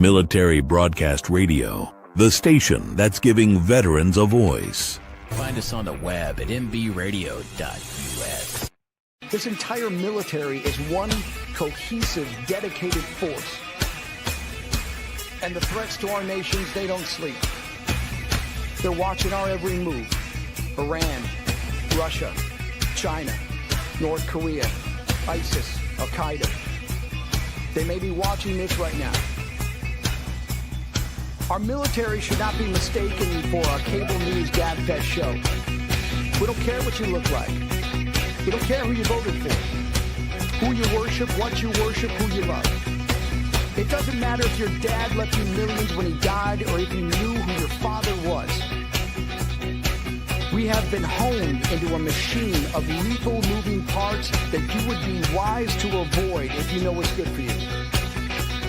Military Broadcast Radio, the station that's giving veterans a voice. Find us on the web at mbradio.us. This entire military is one cohesive, dedicated force. And the threats to our nations, they don't sleep. They're watching our every move. Iran, Russia, China, North Korea, ISIS, Al-Qaeda. They may be watching this right now. Our military should not be mistaken for a cable news gabfest show. We don't care what you look like. We don't care who you voted for, who you worship, what you worship, who you love. It doesn't matter if your dad left you millions when he died or if you knew who your father was. We have been honed into a machine of lethal moving parts that you would be wise to avoid if you know what's good for you.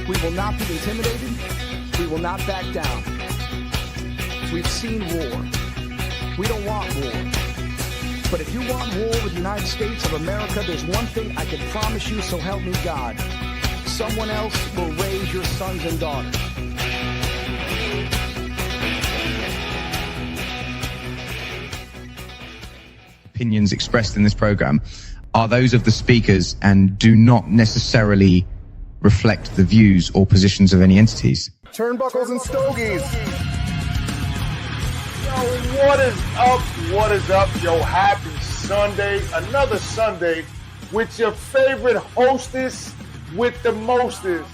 We will not be intimidated. We will not back down. We've seen war. We don't want war. But if you want war with the United States of America, there's one thing I can promise you, so help me God. Someone else will raise your sons and daughters. Opinions expressed in this program are those of the speakers and do not necessarily reflect the views or positions of any entities. Turnbuckles and Stogies. Yo, what is up? What is up? Yo, happy Sunday. Another Sunday with your favorite hostess with the mostest.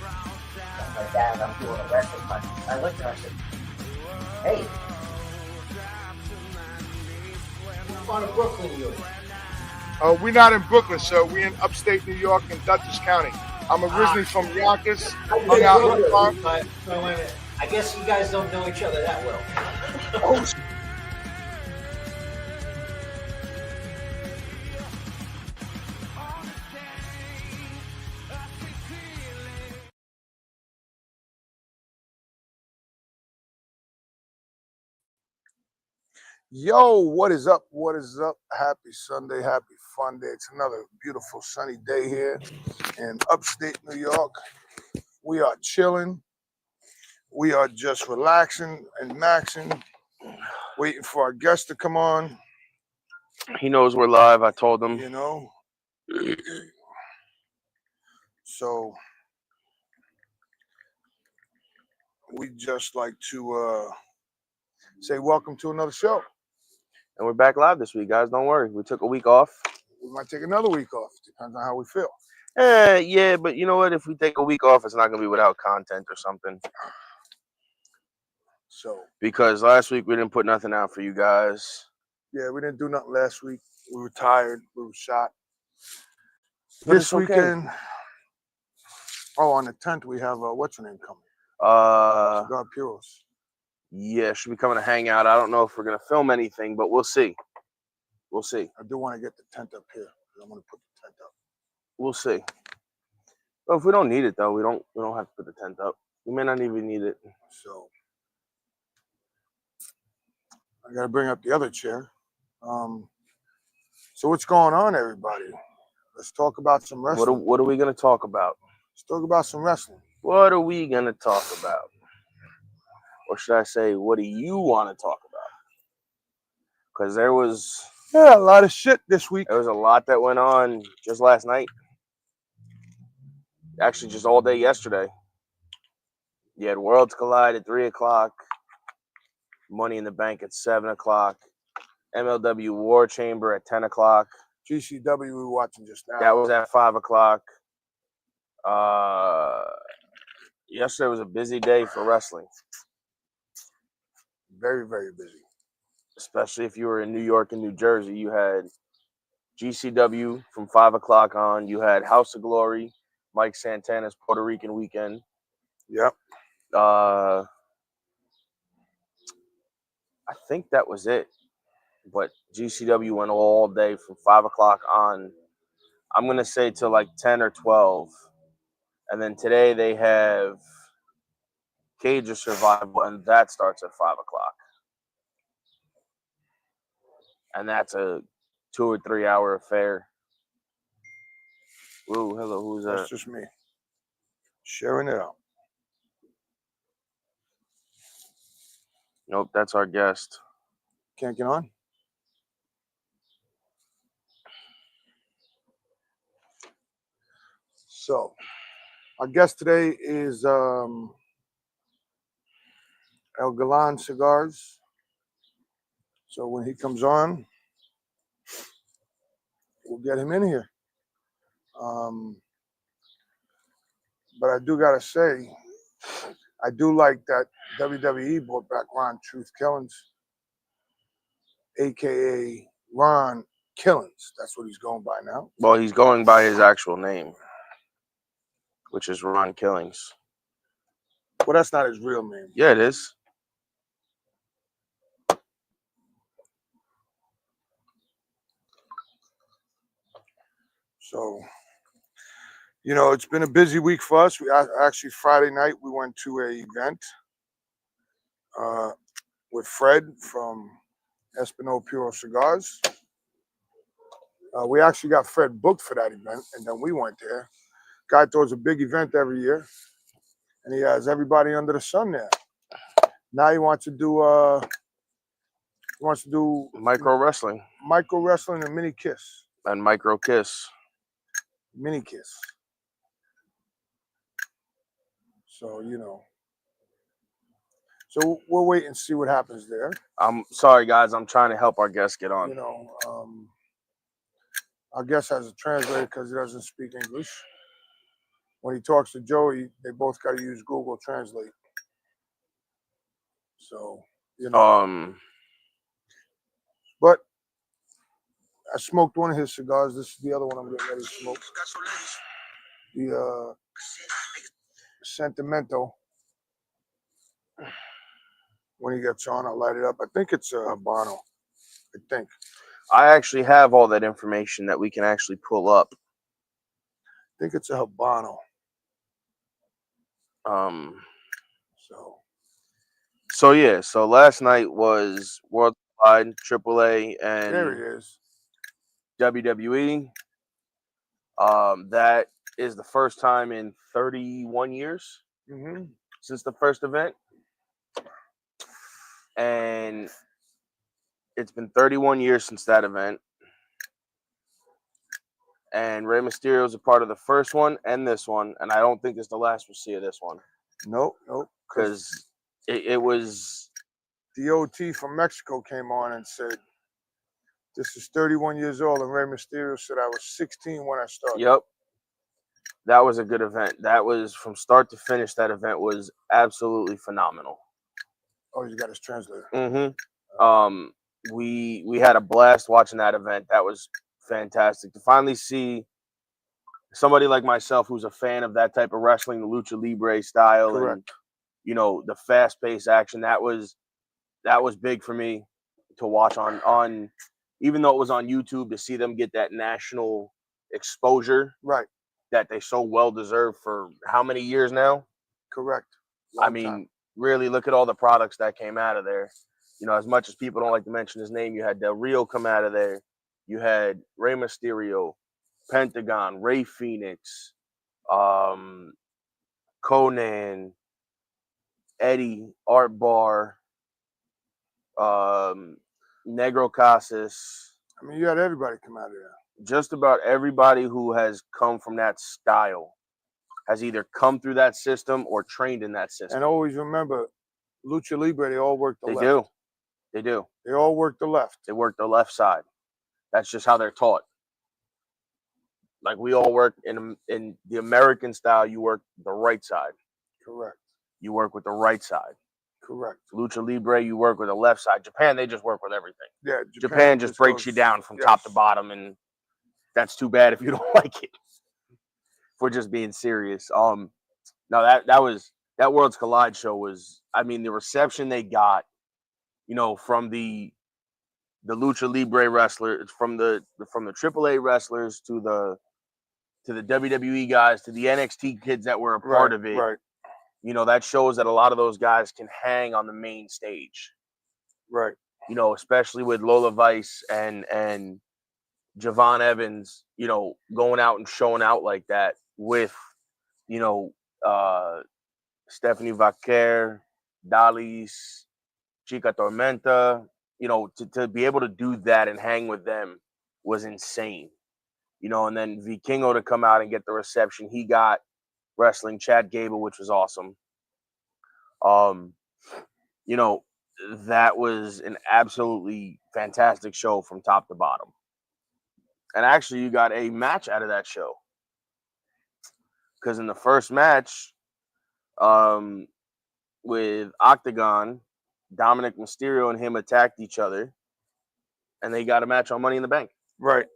My dad, I'm doing a wrestling match. I looked at her and said, hey, I'm on to Brooklyn, you. We're not in Brooklyn, sir. We're in upstate New York in Dutchess County. I'm originally from Yonkers. Hung out in the park. I guess you guys don't know each other that well. Oh, yo, what is up? What is up? Happy Sunday, happy fun day. It's another beautiful sunny day here in upstate New York. We are chilling. We are just relaxing and maxing, waiting for our guest to come on. He knows we're live. I told him. You know. So we just like to say welcome to another show. And we're back live this week, guys. Don't worry. We took a week off. We might take another week off. Depends on how we feel. Yeah, but you know what? If we take a week off, it's not going to be without content or something. So because last week we didn't put nothing out for you guys. Yeah, we didn't do nothing last week. We were tired. We were shot. But this okay. weekend, on the 10th, we have, what's her name coming? God Puros. Yeah, should be coming to hang out. I don't know if we're going to film anything, but we'll see. We'll see. I do want to get the tent up here. I'm going to put the tent up. We'll see. But if we don't need it, though, we don't have to put the tent up. We may not even need it. So I got to bring up the other chair. So what's going on, everybody? Let's talk about some wrestling. What are we going to talk about? Let's talk about some wrestling. What are we going to talk about? Or should I say, what do you want to talk about? Because there was... Yeah, a lot of shit this week. There was a lot that went on just last night. Actually, just all day yesterday. You had Worlds Collide at 3 o'clock. Money in the Bank at 7 o'clock. MLW War Chamber at 10 o'clock. GCW we were watching just now. That was at 5 o'clock. Yesterday was a busy day for wrestling. Very, very busy. Especially if you were in New York and New Jersey. You had GCW from 5 o'clock on. You had House of Glory, Mike Santana's Puerto Rican weekend. Yep. I think that was it. But GCW went all day from 5 o'clock on. I'm going to say till like 10 or 12. And then today they have Cage of Survival, and that starts at 5 o'clock. And that's a 2 or 3 hour affair. Ooh, hello, who's that? That's just me. Sharing it out. Nope, that's our guest. Can't get on? So, our guest today is El Galan Cigars. So when he comes on, we'll get him in here. But I do gotta say, I do like that WWE brought back Ron Truth Killings, aka Ron Killings. That's what he's going by now. Well, he's going by his actual name, which is Ron Killings. Well, that's not his real name. Yeah, it is. So, you know, it's been a busy week for us. We actually Friday night we went to an event with Fred from Espinal Puro Cigars. We actually got Fred booked for that event, and then we went there. Guy throws a big event every year, and he has everybody under the sun there. Now he wants to do Micro wrestling and mini kiss. and micro kiss. Mini kiss. So, you know. So we'll wait and see what happens there. I'm sorry, guys. I'm trying to help our guest get on. You know, our guest has a translator because he doesn't speak English. When he talks to Joey, they both got to use Google Translate. So, you know. But I smoked one of his cigars. This is the other one I'm getting ready to smoke. The Sentimento. When he gets on, I'll light it up. I think it's a Habano. I think. I actually have all that information that we can actually pull up. I think it's a Habano. So yeah. So last night was Worldwide, AAA, and There he is. WWE. That is the first time in 31 years since the first event. And it's been 31 years since that event. And Rey Mysterio is a part of the first one and this one. And I don't think it's the last we'll see of this one. Nope. Because it was... The OT from Mexico came on and said, this is 31 years old. And Rey Mysterio said, I was 16 when I started. Yep. That was a good event. That was from start to finish. That event was absolutely phenomenal. Oh, he's got his translator. We had a blast watching that event. That was fantastic to finally see somebody like myself who's a fan of that type of wrestling, the lucha libre style. Correct. And you know, the fast-paced action. That was big for me to watch on even though it was on YouTube, to see them get that national exposure, right, that they so well deserve for how many years now? Correct. I mean, really look at all the products that came out of there. You know, as much as people don't like to mention his name, you had Del Rio come out of there. You had Rey Mysterio, Pentagon, Rey Fenix, Conan, Eddie, Art Bar, Negro Casas. I mean, you had everybody come out of there. Just about everybody who has come from that style has either come through that system or trained in that system. And always remember, Lucha Libre, they all work the left. They do. They all work the left. They work the left side. That's just how they're taught. Like we all work in the American style, you work the right side. Correct. You work with the right side. Correct. Lucha Libre, you work with the left side. Japan, they just work with everything. Yeah. Japan just breaks you down from top to bottom, and that's too bad if you don't like it. If we're just being serious. No, that Worlds Collide show was, I mean, the reception they got, you know, from the Lucha Libre wrestlers, from the AAA wrestlers to the WWE guys, to the NXT kids that were a part of it. Right. You know, that shows that a lot of those guys can hang on the main stage. Right. You know, especially with Lola Vice and Javon Evans, you know, going out and showing out like that with, you know, Stephanie Vaquer, Dalis, Chica Tormenta. You know, to be able to do that and hang with them was insane. You know, and then Vikingo to come out and get the reception he got wrestling Chad Gable, which was awesome. You know, that was an absolutely fantastic show from top to bottom. And actually, you got a match out of that show. Because in the first match, with Octagon, Dominic Mysterio and him attacked each other, and they got a match on Money in the Bank. Right.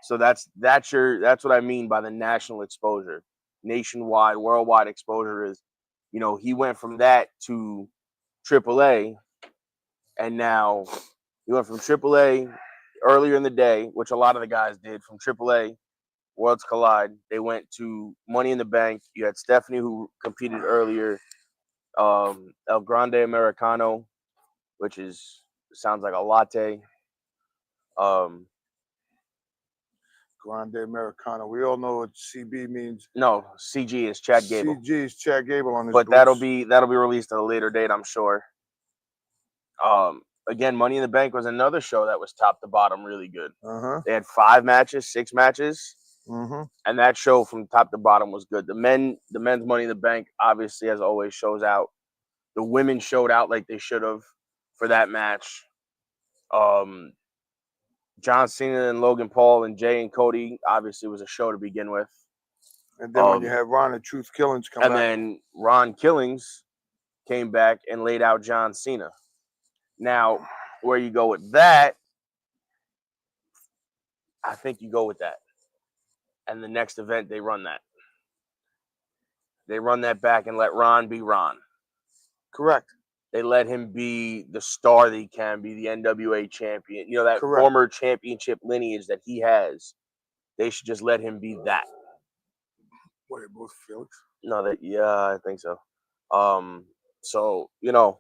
So that's what I mean by the national exposure, nationwide, worldwide exposure is, you know, he went from that to AAA, and now he went from AAA earlier in the day, which a lot of the guys did from AAA. Worlds Collide. They went to Money in the Bank. You had Stephanie who competed earlier. El Grande Americano, which sounds like a latte. Grande Americano. We all know what CB means. No, CG is Chad Gable. CG is Chad Gable on his but boots. that'll be released at a later date, I'm sure. Again, Money in the Bank was another show that was top to bottom really good. They had 5 matches, 6 matches, and that show from top to bottom was good. The men's Money in the Bank, obviously, as always, shows out. The women showed out like they should have for that match. John Cena and Logan Paul and Jay and Cody obviously was a show to begin with. And then when you have Ron and Truth Killings come back. And then Ron Killings came back and laid out John Cena. Now, where you go with that, I think you go with that. And the next event, they run that. They run that back and let Ron be Ron. Correct. They let him be the star that he can be, the NWA champion. You know, that Correct. former championship lineage that he has. They should just let him be that. What, both Felix? No, yeah, I think so. So, you know,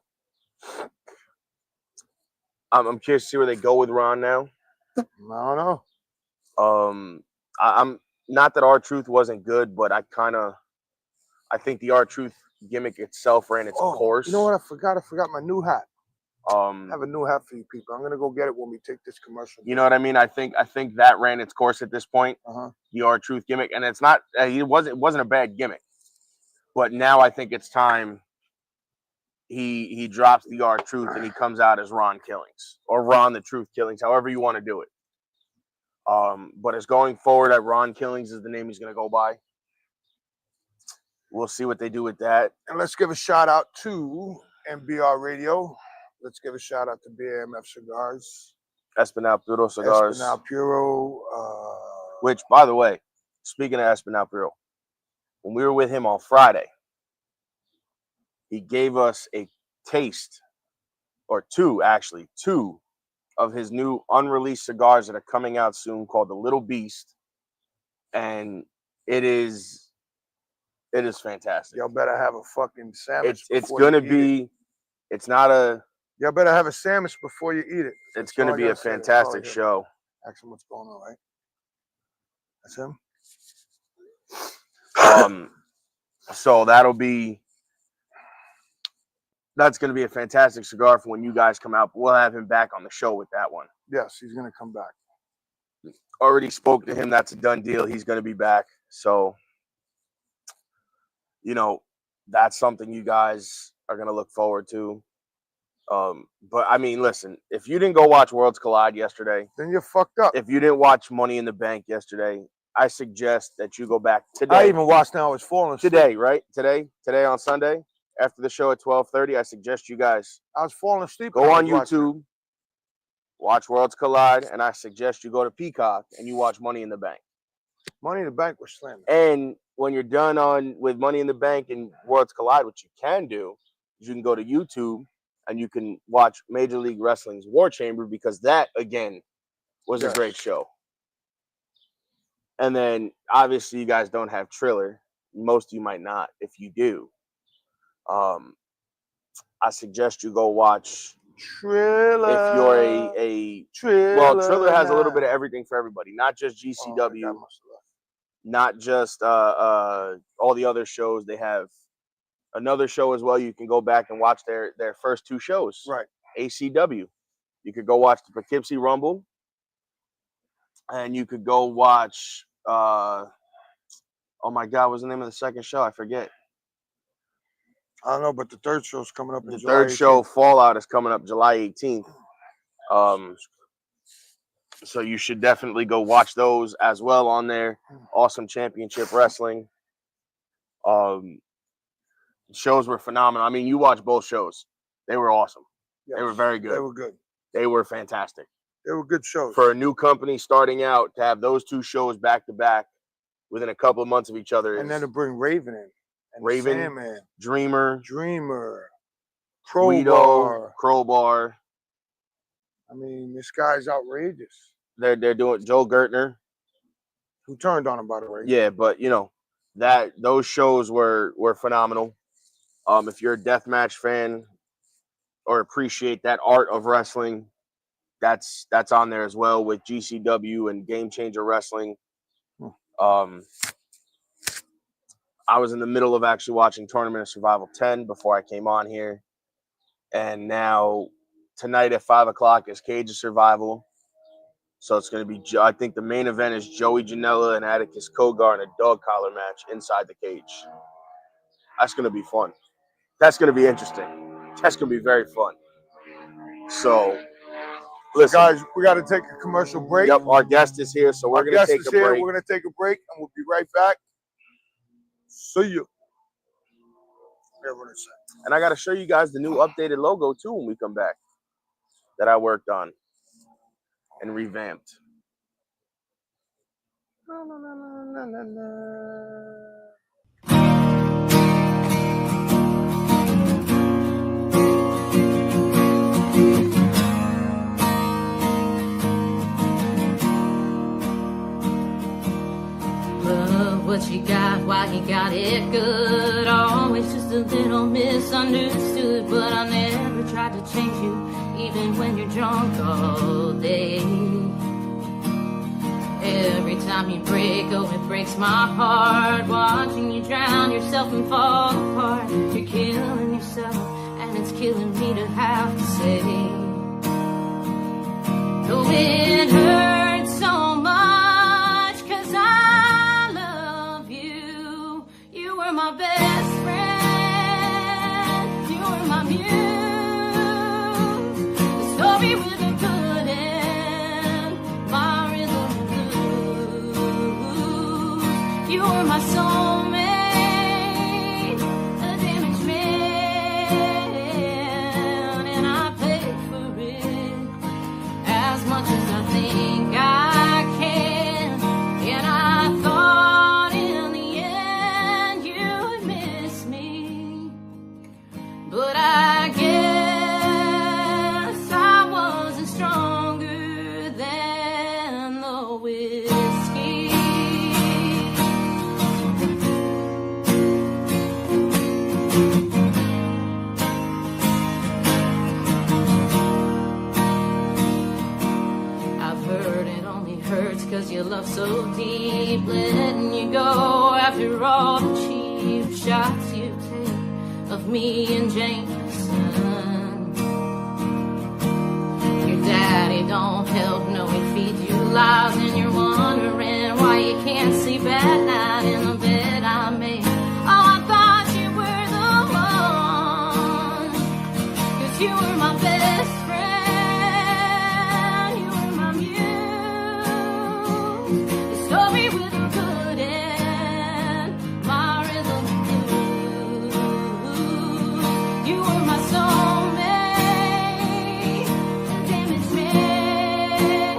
I'm curious to see where they go with Ron now. I don't know. I'm not that R-Truth wasn't good, but I think the R-Truth gimmick itself ran its course. You know what? I forgot my new hat. I have a new hat for you people. I'm gonna go get it when we take this commercial. You know what I mean? I think that ran its course at this point. The R-Truth gimmick, and it's not. It wasn't a bad gimmick, but now I think it's time. He drops the R-Truth and he comes out as Ron Killings or Ron the Truth Killings, however you want to do it. But as going forward, at Ron Killings is the name he's gonna go by. We'll see what they do with that. And let's give a shout out to MBR Radio. Let's give a shout out to BAMF Cigars. Espinal Puro Cigars. Espinal Puro. Which, by the way, speaking of Espinal Puro, when we were with him on Friday, he gave us a taste, or two of his new unreleased cigars that are coming out soon called the Little Beast. And it is fantastic. Y'all better have a fucking sandwich. It's gonna be. It's not a. Y'all better have a sandwich before you eat it. It's gonna be a fantastic show. Ask him what's going on, right? That's him. So that's gonna be a fantastic cigar for when you guys come out. We'll have him back on the show with that one. Yes, he's gonna come back. Already spoke to him. That's a done deal. He's gonna be back. So, you know, that's something you guys are going to look forward to. But, I mean, listen, if you didn't go watch Worlds Collide yesterday, then you're fucked up. If you didn't watch Money in the Bank yesterday, I suggest that you go back today. I even watched Now I Was Falling Asleep. Today, right? Today on Sunday, after the show at 12:30, I suggest you guys I was falling asleep. Go on YouTube, watch Worlds Collide, and I suggest you go to Peacock and you watch Money in the Bank. Money in the Bank was slamming. And when you're done with Money in the Bank and Worlds Collide, what you can do is you can go to YouTube and you can watch Major League Wrestling's War Chamber, because that, again, was a great show. And then, obviously, you guys don't have Triller. Most of you might not. If you do, I suggest you go watch Triller. If you're a Triller. Well, Triller has a little bit of everything for everybody, not just GCW. not just all the other shows. They have another show as well. You can go back and watch their first 2 shows. Right. ACW. You could go watch the Poughkeepsie Rumble, and you could go watch. Oh my God, what's the name of the second show? I forget. I don't know, but the third show's coming up in The July third 18th. show, Fallout, is coming up July 18th. So you should definitely go watch those as well on there. Awesome Championship Wrestling. Shows were phenomenal. I mean, you watched both shows. They were awesome. Yes, they were very good. They were good. They were fantastic. They were good shows. For a new company starting out, to have those 2 shows back to back within a couple of months of each other. And then to bring Raven in. And Raven, Sandman, Dreamer, Crowbar. Crowbar. I mean, this guy's outrageous. They're doing Joe Gertner, who turned on him, by the way. Yeah, but those shows were phenomenal. If you're a deathmatch fan or appreciate that art of wrestling, that's on there as well with GCW and Game Changer Wrestling. I was in the middle of actually watching Tournament of Survival 10 before I came on here. And now tonight at 5 o'clock is Cage of Survival. So it's going to be, I think the main event is Joey Janela and Atticus Kogar in a dog collar match inside the cage. That's going to be fun. That's going to be interesting. That's going to be very fun. So, listen. Guys, we got to take a commercial break. Yep, our guest is here, so we're going to take a break. We're going to take a break, and we'll be right back. See you. And I got to show you guys the new updated logo, too, when we come back, that I worked on and revamped. What you got, why you got it good. Always just a little misunderstood, but I never tried to change you, even when you're drunk all day. Every time you break, oh, it breaks my heart. Watching you drown yourself and fall apart. You're killing yourself, and it's killing me to have to say. Though it hurts so much, 'cause I love you. You were my best friend. You were my muse. The story with a good end. My rhythm and blues. You were my soulmate. A damaged man. And I paid for it. As much as I think I can, and I thought in the end you'd miss me, but I guess I wasn't stronger than the whiskey. I've heard it only hurts 'cause you love so deep, letting you go after all the cheap shots you take of me and Jameson. Your daddy don't help, no, he feeds you lies, and you're wondering why you can't sleep at night in the bed I made. Oh, I thought you were the one, 'cause you were my best friend. You were my muse. The story with a good end. My rhythm blues. You were my soulmate. A damaged man.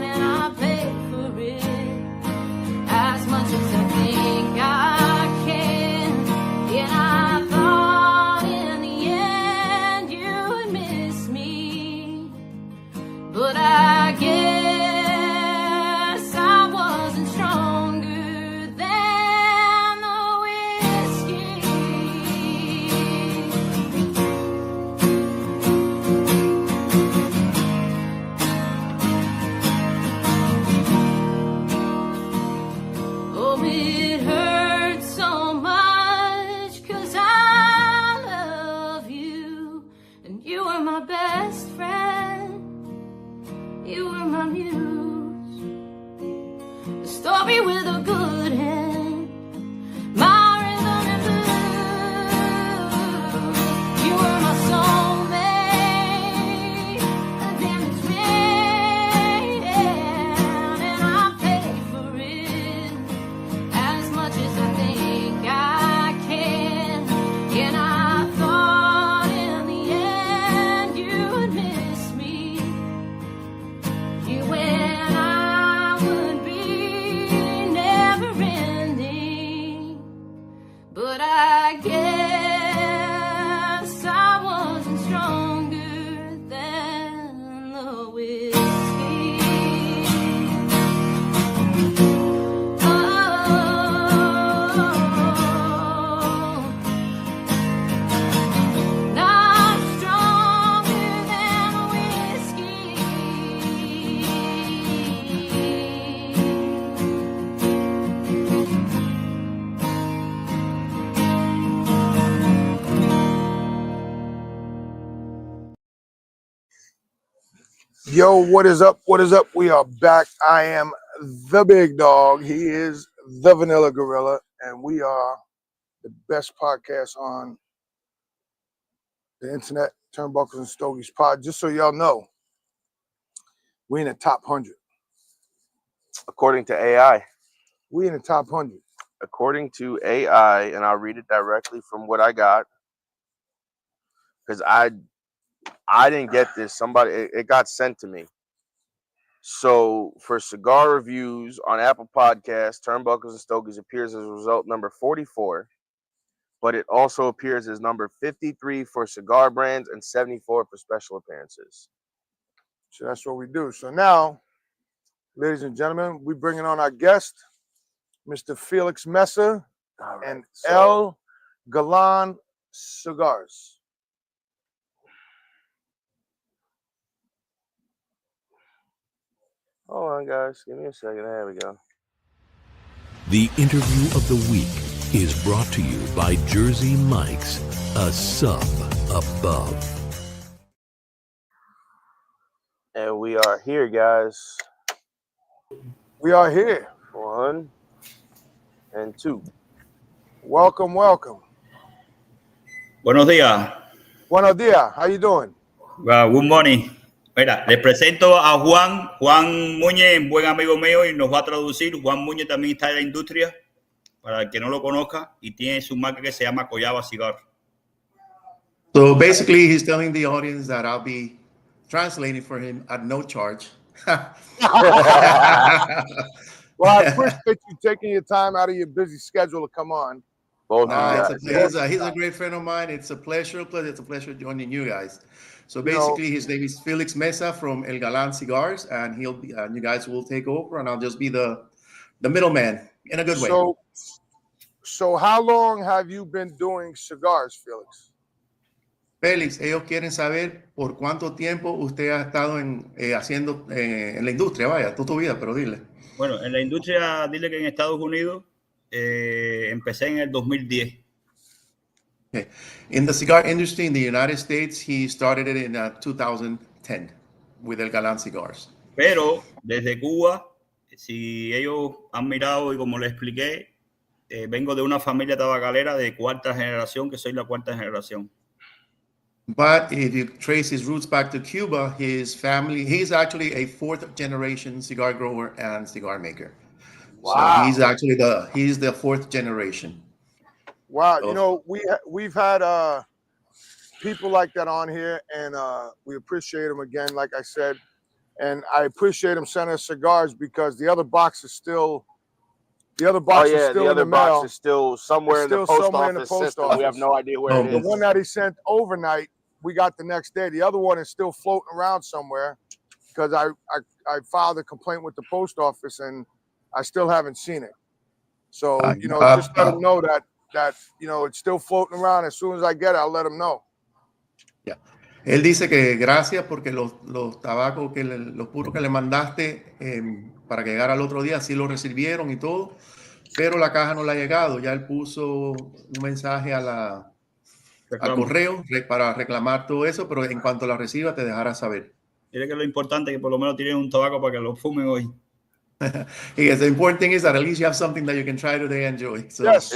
And but I guess I wasn't stronger than the whiskey. Not stronger than whiskey. Yo, what is up? What is up? We are back. I am the big dog. He is the Vanilla Gorilla, and we are the best podcast on the internet, Turnbuckles and Stogies Pod. Just so y'all know, we in the top 100. According to AI. We in the top 100. According to AI, and I'll read it directly from what I got, because I didn't get this. Somebody it got sent to me. So for cigar reviews on Apple Podcasts, Turnbuckles and Stogies appears as result number 44, but it also appears as number 53 for cigar brands and 74 for special appearances. So that's what we do. So now, ladies and gentlemen, we bringing on our guest, Mr. Felix Mesa All right, and so- El Galan Cigars. Hold on, guys. Give me a second. There we go. The interview of the week is brought to you by Jersey Mike's, a sub above. And we are here, guys. We are here. 1 and 2. Welcome, welcome. Buenos días. Buenos dias. How you doing? Good morning. Mira, les presento a Juan. Juan Muñez, buen amigo mío, y nos va a traducir. Juan Muñez también está en la industria, para el que no lo conozca, y tiene su marca que se llama Collaba Cigar. So basically, he's telling the audience that I'll be translating for him at no charge. Well, I appreciate you taking your time out of your busy schedule to come on. Both He's a great friend of mine. It's a pleasure. It's a pleasure joining you guys. So basically, his name is Felix Mesa from El Galan Cigars, and he'll be, you guys will take over, and I'll just be the middleman in a good way. So how long have you been doing cigars, Felix? Félix, ellos quieren saber por cuánto tiempo usted ha estado haciendo en la industria, vaya, toda tu vida, pero dile. Bueno, en la industria, dile que en Estados Unidos empecé en el 2010. Okay. In the cigar industry in the United States, he started it in 2010 with El Galan Cigars. Pero desde Cuba, si ellos han mirado y como les expliqué, vengo de una familia tabacalera de cuarta generación, que soy la cuarta generación. But if you trace his roots back to Cuba, his family, he's actually a fourth generation cigar grower and cigar maker. Wow. So he's actually the fourth generation. Wow. You know, we've had people like that on here, and we appreciate them again, like I said. And I appreciate them sending us cigars because the other box is still in the mail. Is still somewhere in the post office system. We have no idea where it is. The one that he sent overnight, we got the next day. The other one is still floating around somewhere because I filed a complaint with the post office and I still haven't seen it. So, you know, just let them know that you know, it's still floating around. As soon as I get it, I'll let them know. Yeah. Él dice que gracias porque los tabacos, los puros que le mandaste para que llegara al otro día, sí lo recibieron y todo, pero la caja no le ha llegado. Ya él puso un mensaje al correo para reclamar todo eso, pero en cuanto la reciba te dejará saber. Dile que lo importante es que por lo menos tienen un tabaco para que lo fumen hoy. Yes, the important thing is that at least you have something that you can try today and enjoy. So, yes,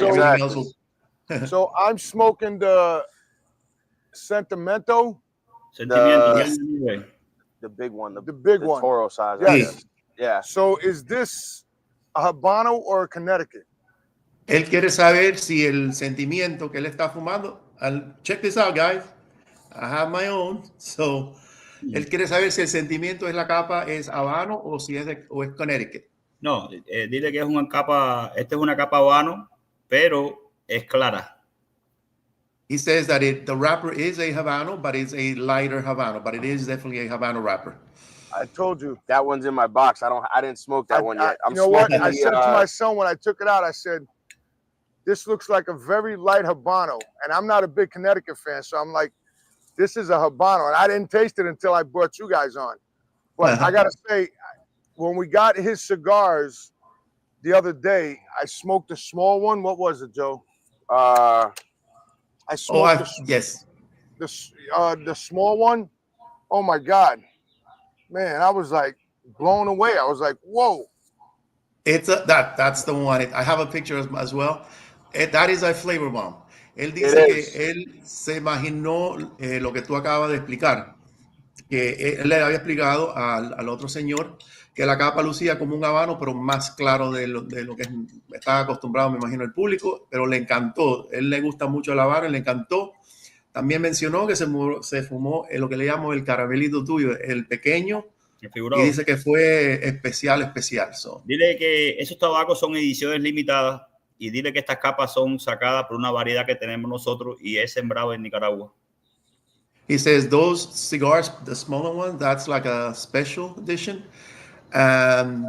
so I'm smoking the Sentimento. The big one. The big one. Toro size. Yes. Yeah. So is this a Habano or a Connecticut? Él quiere saber si el sentimiento que él está fumando. Check this out, guys. I have my own. So, él quiere saber si el sentimiento es la capa es Habano o si es o es Connecticut. No, dile que es una capa. Esta es una capa Habano, pero es clara. He says that the wrapper is a Habano, but it's a lighter Habano, but it is definitely a Habano wrapper. I told you. That one's in my box. I didn't smoke that one yet. I'm you know what? smoking I the, said to my son when I took it out, I said, this looks like a very light Habano. And I'm not a big Connecticut fan, so I'm like, this is a Habano. And I didn't taste it until I brought you guys on. But I got to say, when we got his cigars the other day, I smoked a small one. What was it, Joe? I smoked the small one. Oh, my God. Man, I was like blown away. I was like, whoa. That's the one. I have a picture as well. That is a flavor bomb. Él dice que él se imaginó lo que tú acabas de explicar. Que él le había explicado al otro señor que la capa lucía como un habano, pero más claro de lo que estaba acostumbrado, me imagino, el público, pero le encantó. Él le gusta mucho el habano y le encantó. También mencionó que se fumó lo que le llamo el caramelito tuyo, el pequeño, y dice que fue especial. So. Dile que esos tabacos son ediciones limitadas y dile que estas capas son sacadas por una variedad que tenemos nosotros y es sembrado en Nicaragua. He says those cigars, the smaller one, that's like a special edition. And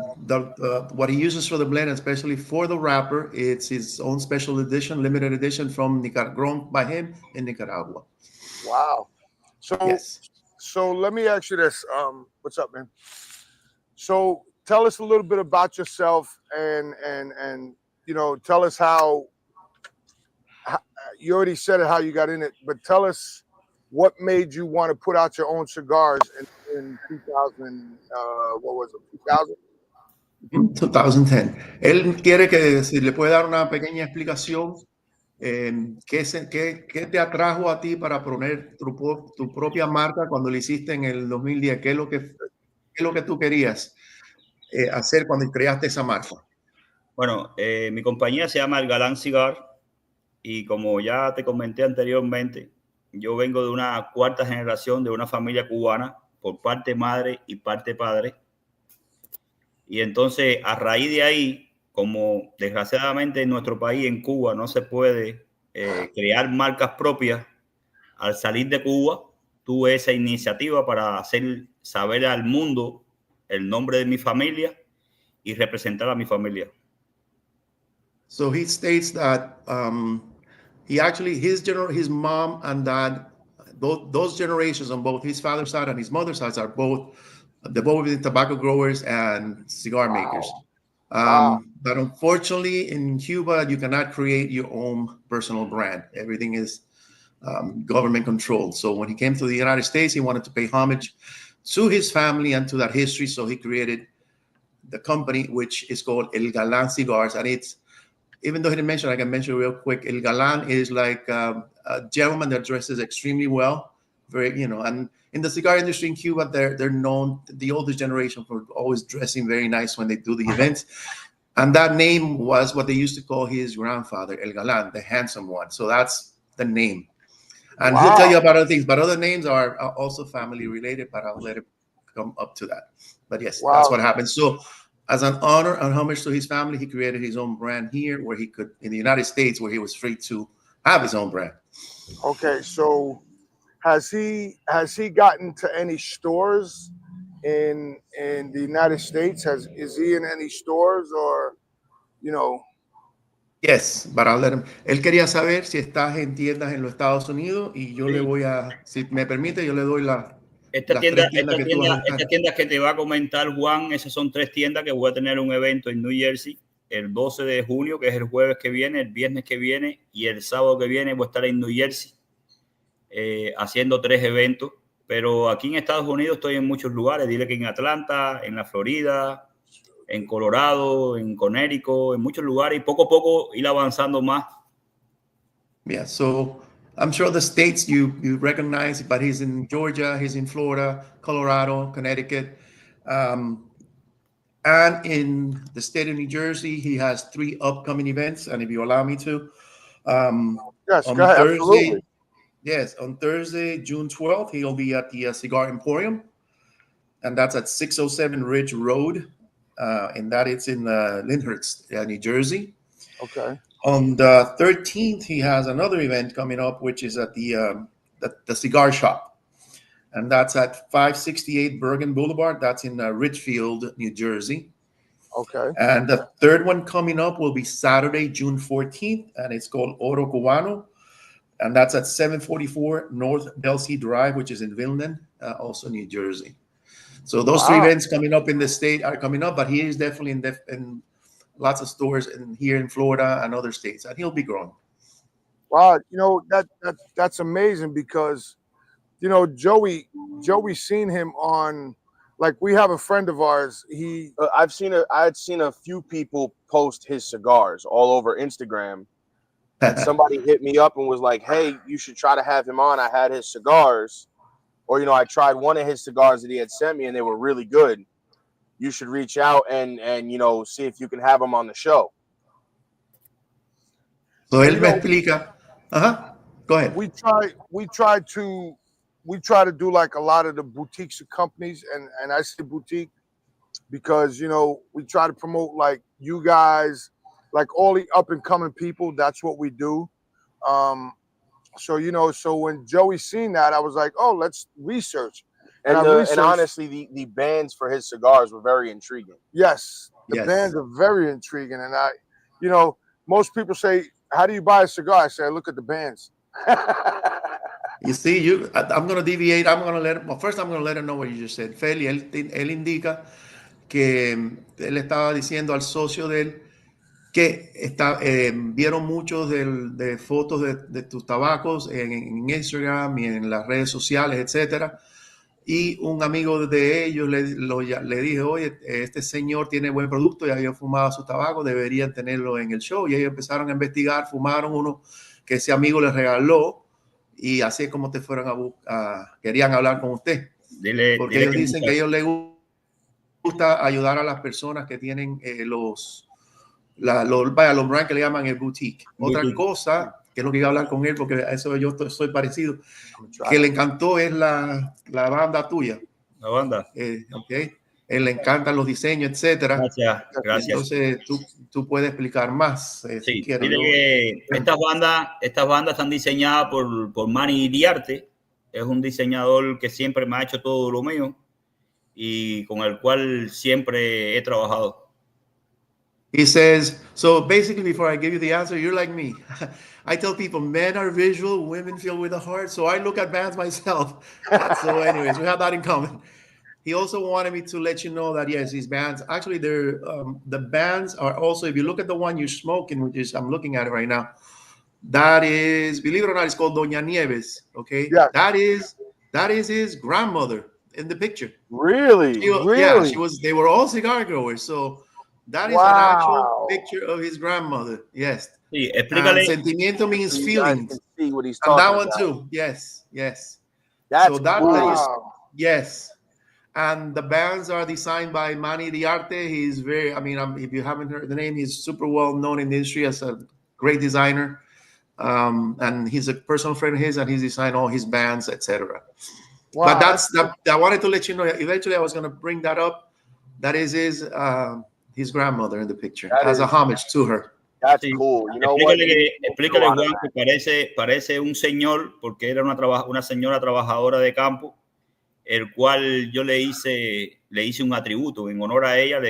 what he uses for the blend, especially for the wrapper, it's his own special edition, limited edition from grown by him in Nicaragua. Wow. So, yes. So let me ask you this. What's up, man? So tell us a little bit about yourself and you know, tell us how you already said it, how you got in it, but tell us what made you want to put out your own cigars in 2000, what was it, 2000? 2010. Él quiere que si le puede dar una pequeña explicación, ¿qué te atrajo a ti para poner tu propia marca cuando lo hiciste en el 2010? ¿Qué es lo que tú querías hacer cuando creaste esa marca? Bueno, mi compañía se llama El Galán Cigar y como ya te comenté anteriormente, yo vengo de una cuarta generación de una familia cubana por parte madre y parte padre. Y entonces, a raíz de ahí, como desgraciadamente en nuestro país, en Cuba, no se puede crear marcas propias, al salir de Cuba, tuve esa iniciativa para hacer saber al mundo el nombre de mi familia y representar a mi familia. So he states that he actually, his mom and dad, those generations on both his father's side and his mother's side are both tobacco growers and cigar makers. But unfortunately, in Cuba, you cannot create your own personal brand. Everything is government controlled. So when he came to the United States, he wanted to pay homage to his family and to that history. So he created the company, which is called El Galán Cigars. And it's, even though he didn't mention, I can mention real quick, El Galán is like a gentleman that dresses extremely well. Very, you know, and in the cigar industry in Cuba, they're known, the oldest generation, for always dressing very nice when they do the events. And that name was what they used to call his grandfather, El Galán, the handsome one. So that's the name. And he'll tell you about other things, but other names are also family related, but I'll let it come up to that. But yes, that's what happened. So as an honor and homage to his family, he created his own brand here, where he could, in the United States, where he was free to have his own brand. Okay, so has he gotten to any stores in the United States? Is he in any stores or, you know? Yes, but I'll let him. Él quería saber si estás en tiendas en los Estados Unidos y yo le voy a, si me permite, yo le doy Estas tiendas que te va a comentar Juan, esas son 3 tiendas que voy a tener un evento en New Jersey el 12 de junio, que es el jueves que viene, el viernes que viene y el sábado que viene voy a estar en New Jersey haciendo 3 eventos. Pero aquí en Estados Unidos estoy en muchos lugares. Dile que en Atlanta, en la Florida, en Colorado, en Connecticut, en muchos lugares, y poco a poco ir avanzando más. Yeah, so I'm sure the states you recognize, but he's in Georgia, he's in Florida, Colorado, Connecticut, and in the state of New Jersey, he has 3 upcoming events. And if you allow me to, yes, on go ahead, Thursday, absolutely. Yes, on Thursday, June 12th, he'll be at the Cigar Emporium, and that's at 607 Ridge Road, and that it's in Lyndhurst, New Jersey. Okay. On the 13th, he has another event coming up, which is at the cigar shop. And that's at 568 Bergen Boulevard. That's in Richfield, New Jersey. Okay. And the third one coming up will be Saturday, June 14th, and it's called Oro Cubano. And that's at 744 North Belsey Drive, which is in Vilnan, also New Jersey. So those three events coming up in the state are coming up, but he is definitely in lots of stores here in Florida and other states, and he'll be growing. Wow, that's amazing because, Joey seen him on, like, we have a friend of ours. I had seen a few people post his cigars all over Instagram. And somebody hit me up and was like, hey, you should try to have him on. I had his cigars. Or, I tried one of his cigars that he had sent me and they were really good. You should reach out and see if you can have him on the show. So él me explica. Go ahead. We try to do like a lot of the boutiques of companies, and I say boutique because, we try to promote like you guys, like all the up and coming people. That's what we do. So when Joey seen that, I was like, oh, let's research. And honestly, the bands for his cigars were very intriguing. Yes, the bands are very intriguing. And most people say, how do you buy a cigar? I say, I look at the bands. You see, I'm going to deviate. I'm going to let him know what you just said. Feli, él indica que él estaba diciendo al socio de él que vieron muchos de fotos de tus tabacos en Instagram y en las redes sociales, etcétera. Y un amigo de ellos le dije, oye, este señor tiene buen producto, ya había fumado su tabaco, deberían tenerlo en el show. Y ellos empezaron a investigar, fumaron uno que ese amigo les regaló y así es como te fueron querían hablar con usted. Porque ellos dicen que a ellos les gusta ayudar a las personas que tienen los brands que le llaman el boutique. Otra cosa, que es lo que iba a hablar con él, porque a eso yo soy parecido, que le encantó es la banda tuya. La banda. Okay. Él le encantan los diseños, etcétera. Gracias. Entonces, tú puedes explicar más. Sí, si quieres, dile que estas bandas están diseñadas por Manny Diarte. Es un diseñador que siempre me ha hecho todo lo mío y con el cual siempre he trabajado. He says, so basically, before I give you the answer, you're like me. I tell people men are visual, women feel with the heart. So I look at bands myself. So anyways, we have that in common. He also wanted me to let you know that, yes, these bands, actually, the bands are also, if you look at the one you're smoking, which is, I'm looking at it right now, that is, believe it or not, it's called Doña Nieves, okay? Yeah. That is his grandmother in the picture. Really? Yeah, they were all cigar growers, so that is an actual picture of his grandmother, yes. Sí, explícale. Sentimiento means feelings. See what he's and talking that one about. too, yes. That's so that cool. yes. And the bands are designed by Manny Diarte. He's very, if you haven't heard the name, he's super well known in the industry as a great designer. And he's a personal friend of his, and he's designed all his bands, etc. Wow. But I wanted to let you know, eventually I was going to bring that up. That is his grandmother in the picture, as a homage to her. That's cool. You know what? Explícale, Juan, que parece un señor, porque era una señora trabajadora de campo, el cual yo le hice un atributo en honor a ella.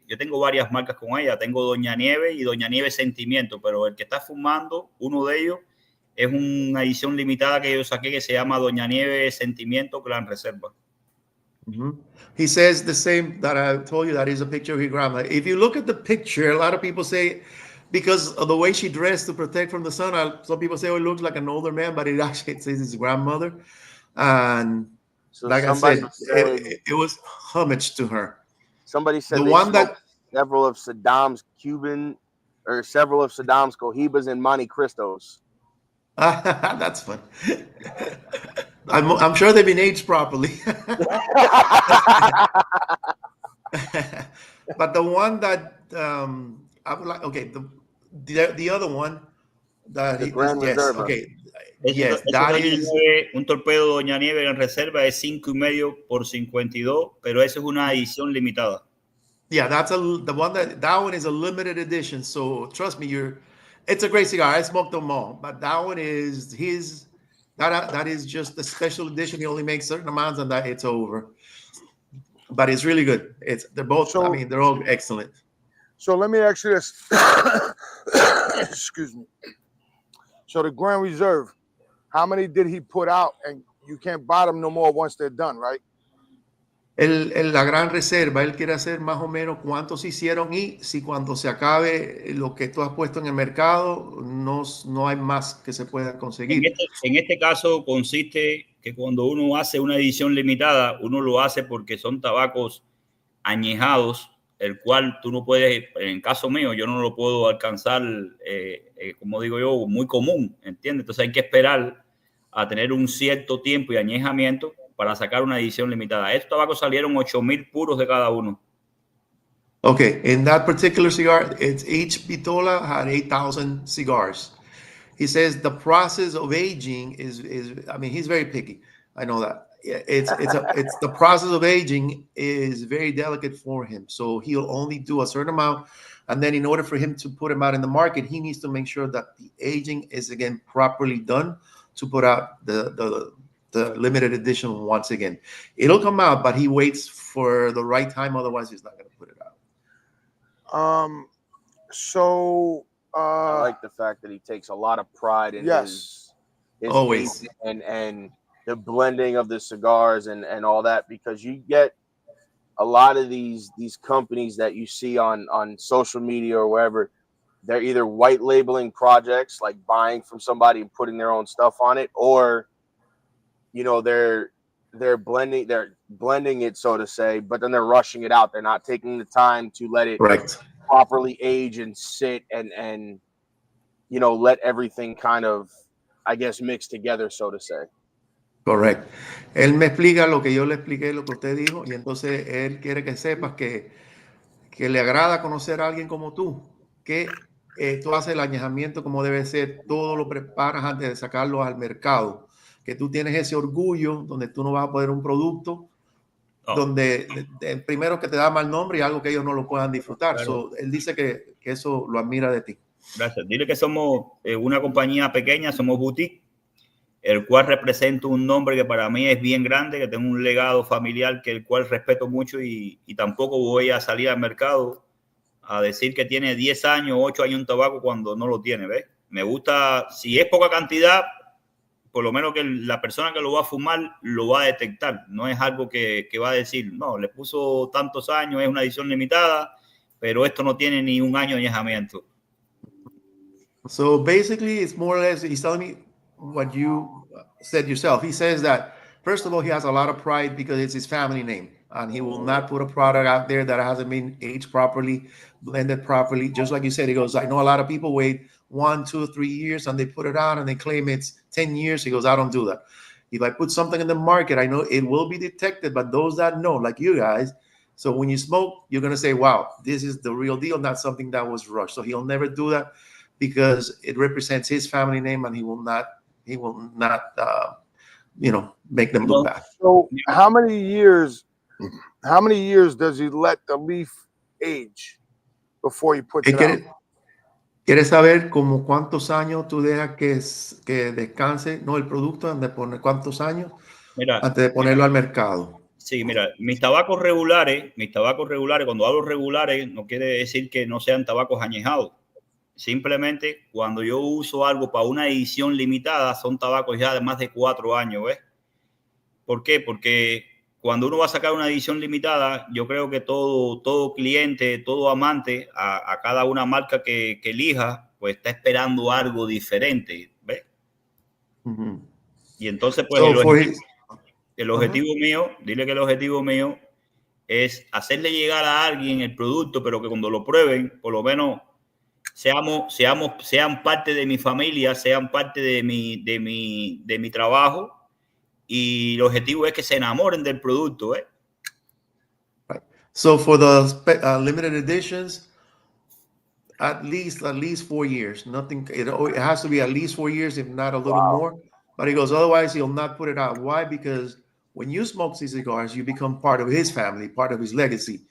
Yo tengo varias marcas con ella, tengo Doña Nieve y Doña Nieve Sentimiento, pero el que está fumando, uno de ellos, es una edición limitada que yo saqué que se llama Doña Nieve Sentimiento Gran Reserva. Mm-hmm. He says the same that I told you, that is a picture of his grandma. If you look at the picture, a lot of people say, because of the way she dressed to protect from the sun, some people say, oh, it looks like an older man, but it actually says his grandmother. And so like I said, it was homage to her. Somebody said several of Saddam's Cohibas and Monte Cristos. That's fun. I'm sure they've been aged properly. But the one that I would like, okay, the other one that the Grand Reserva. Okay. Yes, that is un torpedo Doña Nieve en reserva es 5.5 por 52, pero eso es una edición limitada. Yeah, that one is a limited edition. So trust me, It's a great cigar. I smoked them all, but that one is his. That is just the special edition. He only makes certain amounts, and that it's over. But it's really good. They're both. So- I mean, they're all excellent. So let me ask you this. Excuse me. So the Grand Reserve, how many did he put out? And you can't buy them no more once they're done, right? La gran reserva, él quiere hacer más o menos cuántos hicieron y si cuando se acabe lo que tú has puesto en el mercado, no hay más que se pueda conseguir. En este caso consiste que cuando uno hace una edición limitada, uno lo hace porque son tabacos añejados, el cual tú no puedes, en caso mío, yo no lo puedo alcanzar, como digo yo, muy común, ¿entiendes? Entonces hay que esperar a tener un cierto tiempo y añejamiento para sacar una edición limitada. Estos tabacos salieron 8,000 puros de cada uno. Okay, in that particular cigar, each Pistola had 8,000 cigars. He says the process of aging is I mean, he's very picky. I know that. It's the process of aging is very delicate for him. So he'll only do a certain amount. And then in order for him to put him out in the market, he needs to make sure that the aging is again properly done to put out the limited edition once again. It'll come out, but he waits for the right time. Otherwise, he's not going to put it out. So I like the fact that he takes a lot of pride in his always and the blending of the cigars and all that, because you get a lot of these companies that you see on social media or wherever, they're either white labeling projects, like buying from somebody and putting their own stuff on it, or they're blending it, so to say, but then they're rushing it out. They're not taking the time to let it properly age and sit and let everything kind of, I guess, mix together, so to say. Correcto. Él me explica lo que yo le expliqué, lo que usted dijo, y entonces él quiere que sepas que le agrada conocer a alguien como tú, que tú haces el añejamiento como debe ser, todo lo preparas antes de sacarlo al mercado, que tú tienes ese orgullo donde tú no vas a poner un producto donde primero que te da mal nombre y algo que ellos no lo puedan disfrutar. Claro. So, él dice que eso lo admira de ti. Gracias. Dile que somos una compañía pequeña, somos boutique, el cual representa un nombre que para mí es bien grande, que tengo un legado familiar que el cual respeto mucho y tampoco voy a salir al mercado a decir que tiene 10 años, 8 años un tabaco cuando no lo tiene, ¿ves? Me gusta, si es poca cantidad, por lo menos que la persona que lo va a fumar lo va a detectar. No es algo que va a decir, no, le puso tantos años, es una edición limitada, pero esto no tiene ni un año de añejamiento. So basically, it's more or less, he's telling me what you said yourself. He says that, first of all, he has a lot of pride because it's his family name, and he will not put a product out there that hasn't been aged properly, blended properly. Just like you said, he goes, I know a lot of people wait 1, 2, 3 years and they put it out and they claim it's 10 years. He goes, I don't do that. If I put something in the market, I know it will be detected, but those that know, like you guys, so when you smoke, you're going to say, wow, this is the real deal, not something that was rushed. So he'll never do that because it represents his family name, and he will not make them look bad. So how many years does he let the leaf age before he puts it out? ¿Quieres saber como cuántos años tú dejas que descanse, no el producto, antes de poner cuántos años antes de ponerlo al mercado? Sí, mira, mis tabacos regulares, cuando hablo regulares, no quiere decir que no sean tabacos añejados. Simplemente cuando yo uso algo para una edición limitada, son tabacos ya de más de 4 años, ¿ves? ¿Por qué? Porque cuando uno va a sacar una edición limitada, yo creo que todo cliente, todo amante a cada una marca que elija, pues está esperando algo diferente, ¿ves? Mm-hmm. Y entonces, pues, el objetivo mío, dile que el objetivo mío es hacerle llegar a alguien el producto, pero que cuando lo prueben, por lo menos sean parte de mi familia, sean parte de mi trabajo, y el objetivo es que se enamoren del producto, ¿eh? Right. So for the limited editions, at least 4 years. Nothing. It has to be at least 4 years, if not a little more. But he goes, otherwise he'll not put it out. Why? Because when you smoke these cigars, you become part of his family, part of his legacy.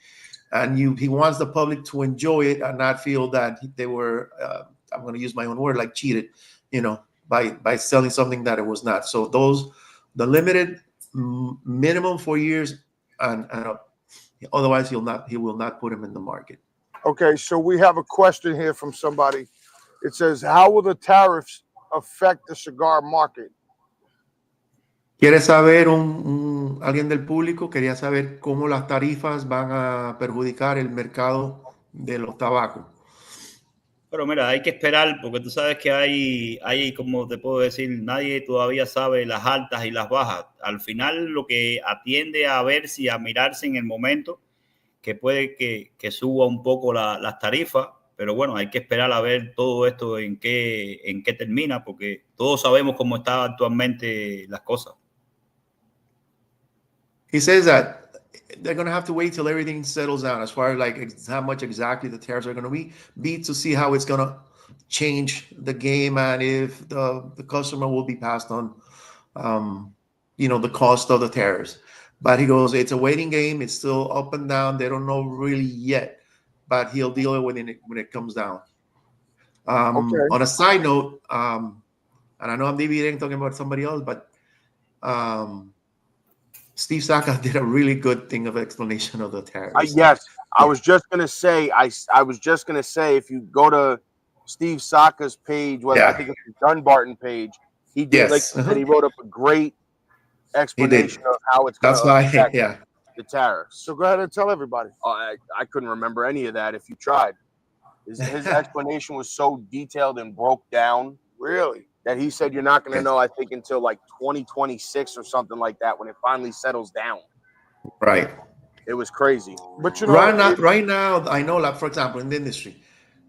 And he wants the public to enjoy it and not feel that they were I'm going to use my own word, like cheated, by selling something that it was not. So the limited minimum 4 years and otherwise he will not put him in the market. Okay, so we have a question here from somebody. It says, how will the tariffs affect the cigar market? ¿Quiere saber alguien del público? Quería saber cómo las tarifas van a perjudicar el mercado de los tabacos. Pero mira, hay que esperar porque tú sabes que hay, como te puedo decir, nadie todavía sabe las altas y las bajas. Al final lo que atiende a verse y a mirarse en el momento, que puede que suba un poco las tarifas, pero bueno, hay que esperar a ver todo esto en qué termina, porque todos sabemos cómo están actualmente las cosas. He says that they're going to have to wait till everything settles down as far as like how much exactly the tariffs are going to be to see how it's going to change the game and if the customer will be passed on, the cost of the tariffs. But he goes, it's a waiting game. It's still up and down. They don't know really yet, but he'll deal with it when it comes down. Okay. On a side note, and I know I'm deviating talking about somebody else, but Steve Saka did a really good thing of explanation of the tariffs. Yes, I was just gonna say. I was just gonna say, if you go to Steve Saka's page, I think it's the Dunbarton page, he did he wrote up a great explanation of how it's going to affect the tariffs. So go ahead and tell everybody. I couldn't remember any of that if you tried. His explanation was so detailed and broke down. Really? That he said you're not going to know, I think, until like 2026 or something like that when it finally settles down. Right. It was crazy. But right now, I know, like, for example, in the industry,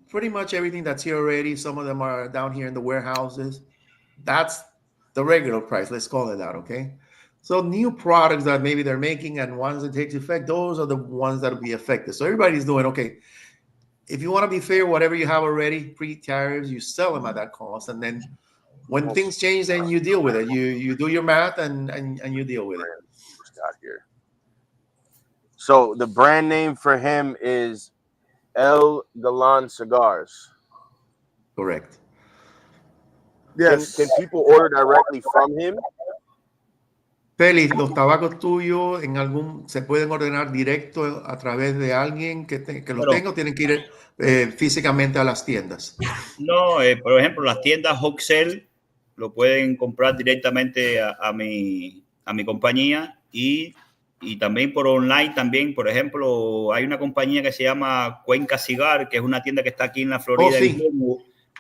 pretty much everything that's here already, some of them are down here in the warehouses. That's the regular price. Let's call it that, okay? So new products that maybe they're making and ones that takes effect, those are the ones that will be affected. So everybody's doing, okay, if you want to be fair, whatever you have already, pre-tariffs, you sell them at that cost. And then when things change, then you deal with it. You do your math and you deal with it. Got here. So the brand name for him is El Galan Cigars. Correct. Yes. Can people order directly from him? Félix, los tabacos tuyos se pueden ordenar directo a través de alguien que lo tenga, o tienen que ir físicamente a las tiendas. No, por ejemplo, las tiendas Hoxel lo pueden comprar directamente a mi compañía y también por online también. Por ejemplo, hay una compañía que se llama Cuenca Cigar, que es una tienda que está aquí en la Florida.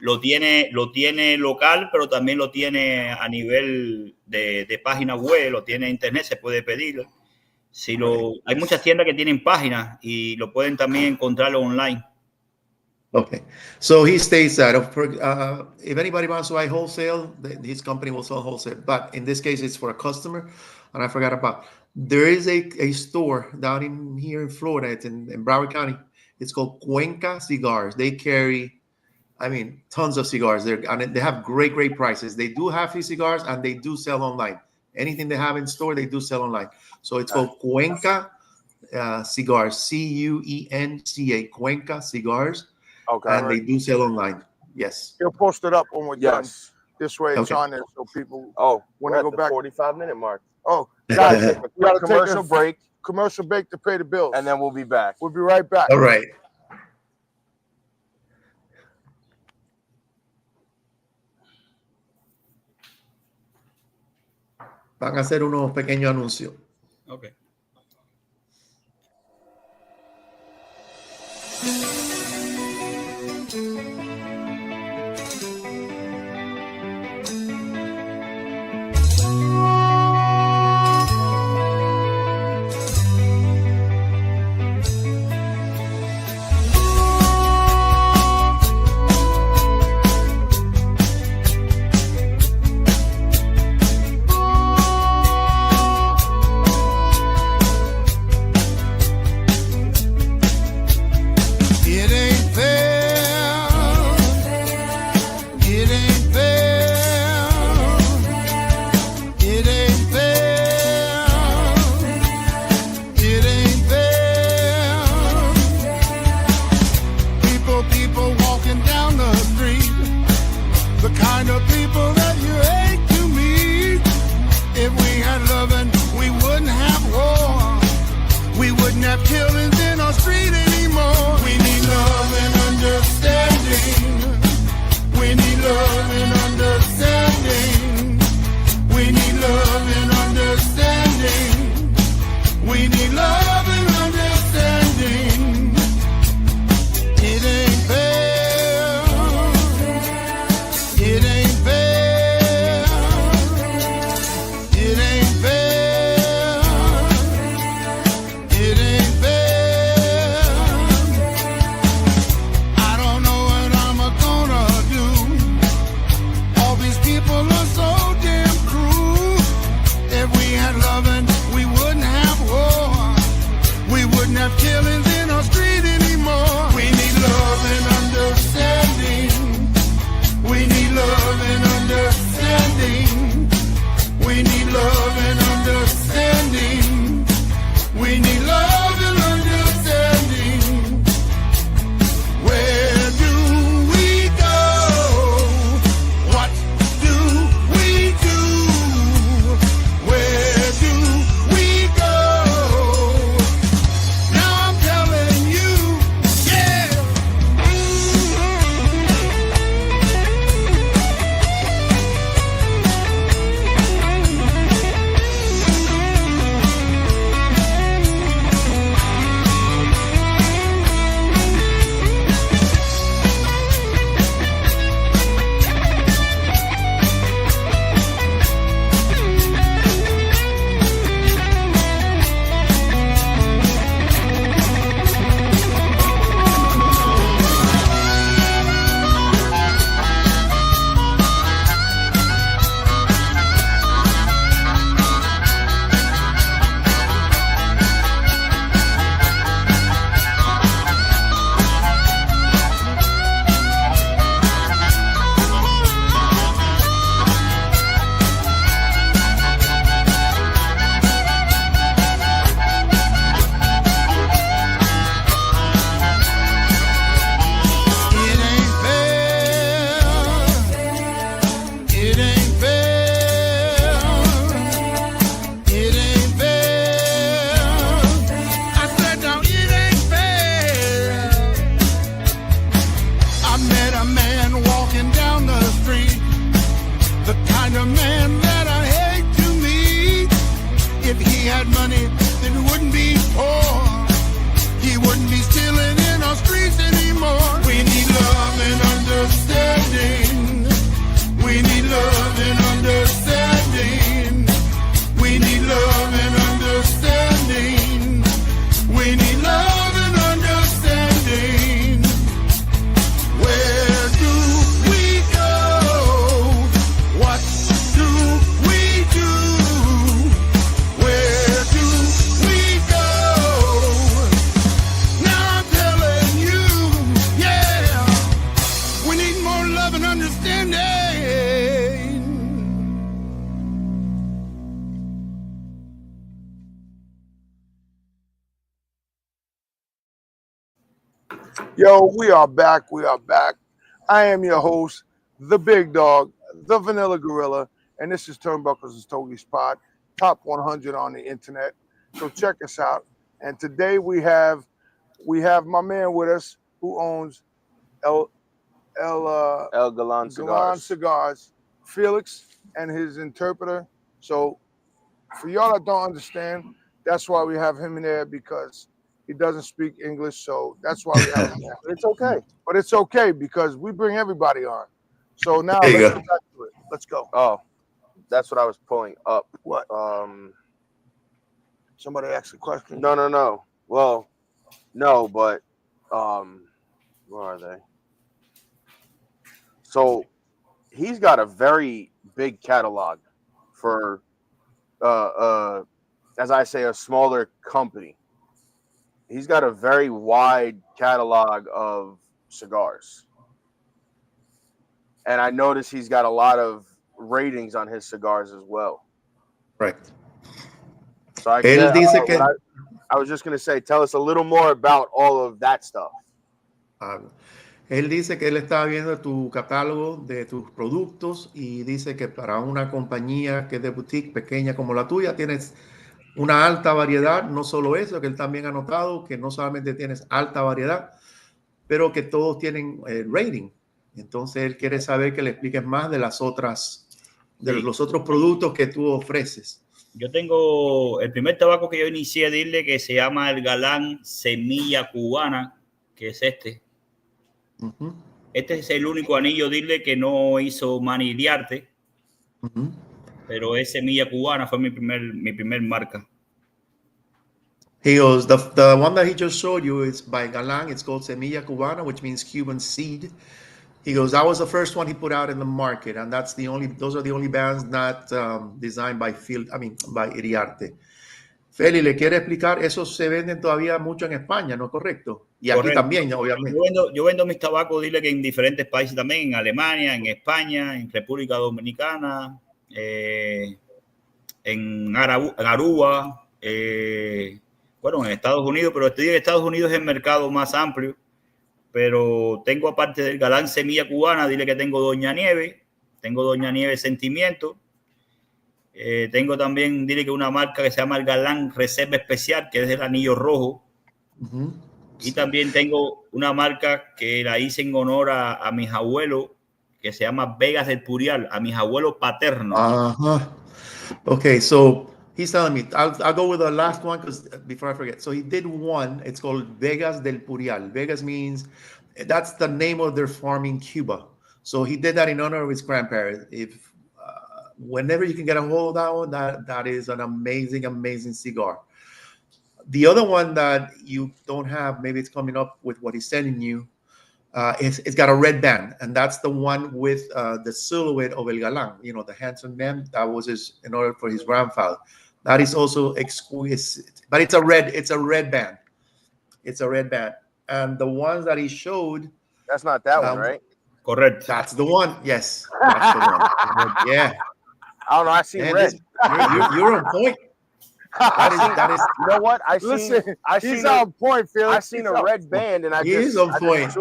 Lo tiene local, pero también lo tiene a nivel de página web, lo tiene en internet, se puede pedir. Hay muchas tiendas que tienen páginas y lo pueden también encontrarlo online. Okay, so he states that if anybody wants to buy wholesale, his company will sell wholesale. But in this case, it's for a customer, and I forgot about. There is a store down here in Florida. It's in Broward County. It's called Cuenca Cigars. They carry, tons of cigars. They have great prices. They do have these cigars, and they do sell online. Anything they have in store, they do sell online. So it's called Cuenca Cigars, Cuenca, Cuenca Cigars. Okay. And they do sell online. Yes. He'll post it up when we're done. This way it's on there so people when I go back 45-minute mark. Oh, guys, we got a commercial break to pay the bills. And then we'll be back. We'll be right back. All right. Van a hacer unos pequeños anuncios. Okay. It ain't fair. It ain't fair. I said now it ain't fair. I met a man walking down the street, the kind of man that I hate to meet. If he had money, then he wouldn't be poor. He wouldn't be stealing in our streets anymore. We need love and understanding. We need love and understanding. We need love and understanding. We need love and understanding. Where do we go? What do we do? Where do we go? Now I'm telling you, yeah, we need more love and understanding. Yo, we are back. We are back. I am your host, the big dog, the vanilla gorilla, and this is Turnbuckles and Stogies Pod, top 100 on the internet. So check us out. And today we have my man with us who owns El Galan Cigars. Cigars, Felix, and his interpreter. So for y'all that don't understand, that's why we have him in there, because he doesn't speak English, so that's why we have him there. But it's okay. But it's okay because we bring everybody on. So now let's get back to it. Let's go. Oh, that's what I was pulling up. What? Somebody asked a question? No. Well, no, but where are they? So he's got a very big catalog for as I say, a smaller company. He's got a very wide catalog of cigars. And I noticed he's got a lot of ratings on his cigars as well. Right. So I was just going to say, tell us a little more about all of that stuff. Él dice que él está viendo tu catálogo de tus productos y dice que para una compañía que es de boutique pequeña como la tuya tienes una alta variedad. No solo eso, que él también ha notado que no solamente tienes alta variedad, pero que todos tienen rating. Entonces él quiere saber que le expliques más de las otras, de los otros productos que tú ofreces. Yo tengo el primer tabaco que yo inicié, dile, que se llama el Galán Semilla Cubana, que es este. Uh-huh. Este es el único anillo, dile, que no hizo maniliarte. Uh-huh. Pero es semilla cubana, fue mi primer marca. He goes, the one that he just showed you is by Galán. It's called Semilla Cubana, which means Cuban seed. He goes, that was the first one he put out in the market, and those are the only bands not designed by Iriarte. Feli, ¿le quiere explicar? Esos se venden todavía mucho en España, ¿no es correcto? Y aquí también, obviamente. Yo vendo mis tabacos, dile, que en diferentes países también, en Alemania, en España, en República Dominicana, en Aruba, bueno, en Estados Unidos, pero estoy en Estados Unidos, es el mercado más amplio. Pero tengo, aparte del Galán Semilla Cubana, dile que tengo Doña Nieve Sentimiento. Tengo también, dile, que una marca que se llama el Galán Reserva Especial, que es el anillo rojo. Uh-huh. Y también tengo una marca que la hice en honor a mis abuelos, que se llama Vegas del Purial, a mis abuelos paternos. Uh-huh. Okay, so he's telling me, I'll go with the last one before I forget. So he did one, it's called Vegas del Purial. Vegas means, that's the name of their farm in Cuba. So he did that in honor of his grandparents. Whenever you can get a hold of that one, that is an amazing, amazing cigar. The other one that you don't have, maybe it's coming up with what he's sending you, it's got a red band, and that's the one with the silhouette of El Galán, the handsome man. That was in order for his grandfather. That is also exquisite, but it's a red band. It's a red band. And the ones that he showed, that's not that one, right? Correct. That's the one. Yes, that's the one. Yeah. I don't know. I see red. You're on point. That is. You know what? He's on point, Felix. I seen a red band, and I he's on point.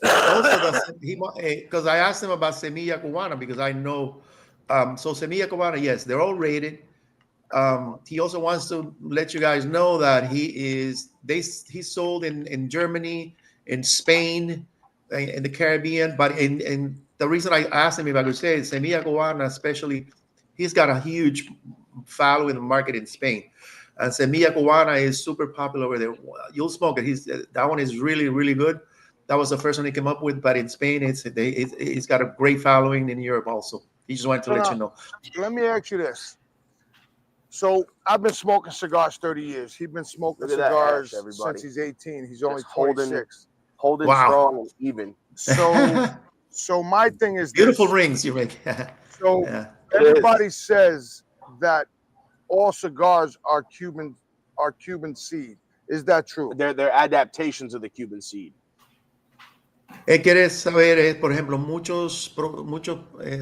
Also, because I asked him about Semilla Cubana because I know. So Semilla Cubana, yes, they're all rated. He also wants to let you guys know that he's sold in Germany, in Spain, in the Caribbean. But in the reason I asked him if I could say Semilla Cubana, especially, he's got a huge following in the market in Spain. And Semilla Cubana is super popular over there. You'll smoke it. That one is really, really good. That was the first one he came up with. But in Spain, it's got a great following in Europe also. He just wanted to let you know. Let me ask you this. So I've been smoking cigars 30 years. He's been smoking cigars since he's 18. He's only 26. Holding strong and even. So my thing is beautiful this. Rings you make. So everybody says that all cigars are Cuban seed. Is that true? They're adaptations of the Cuban seed. Quieres saber, por ejemplo, muchos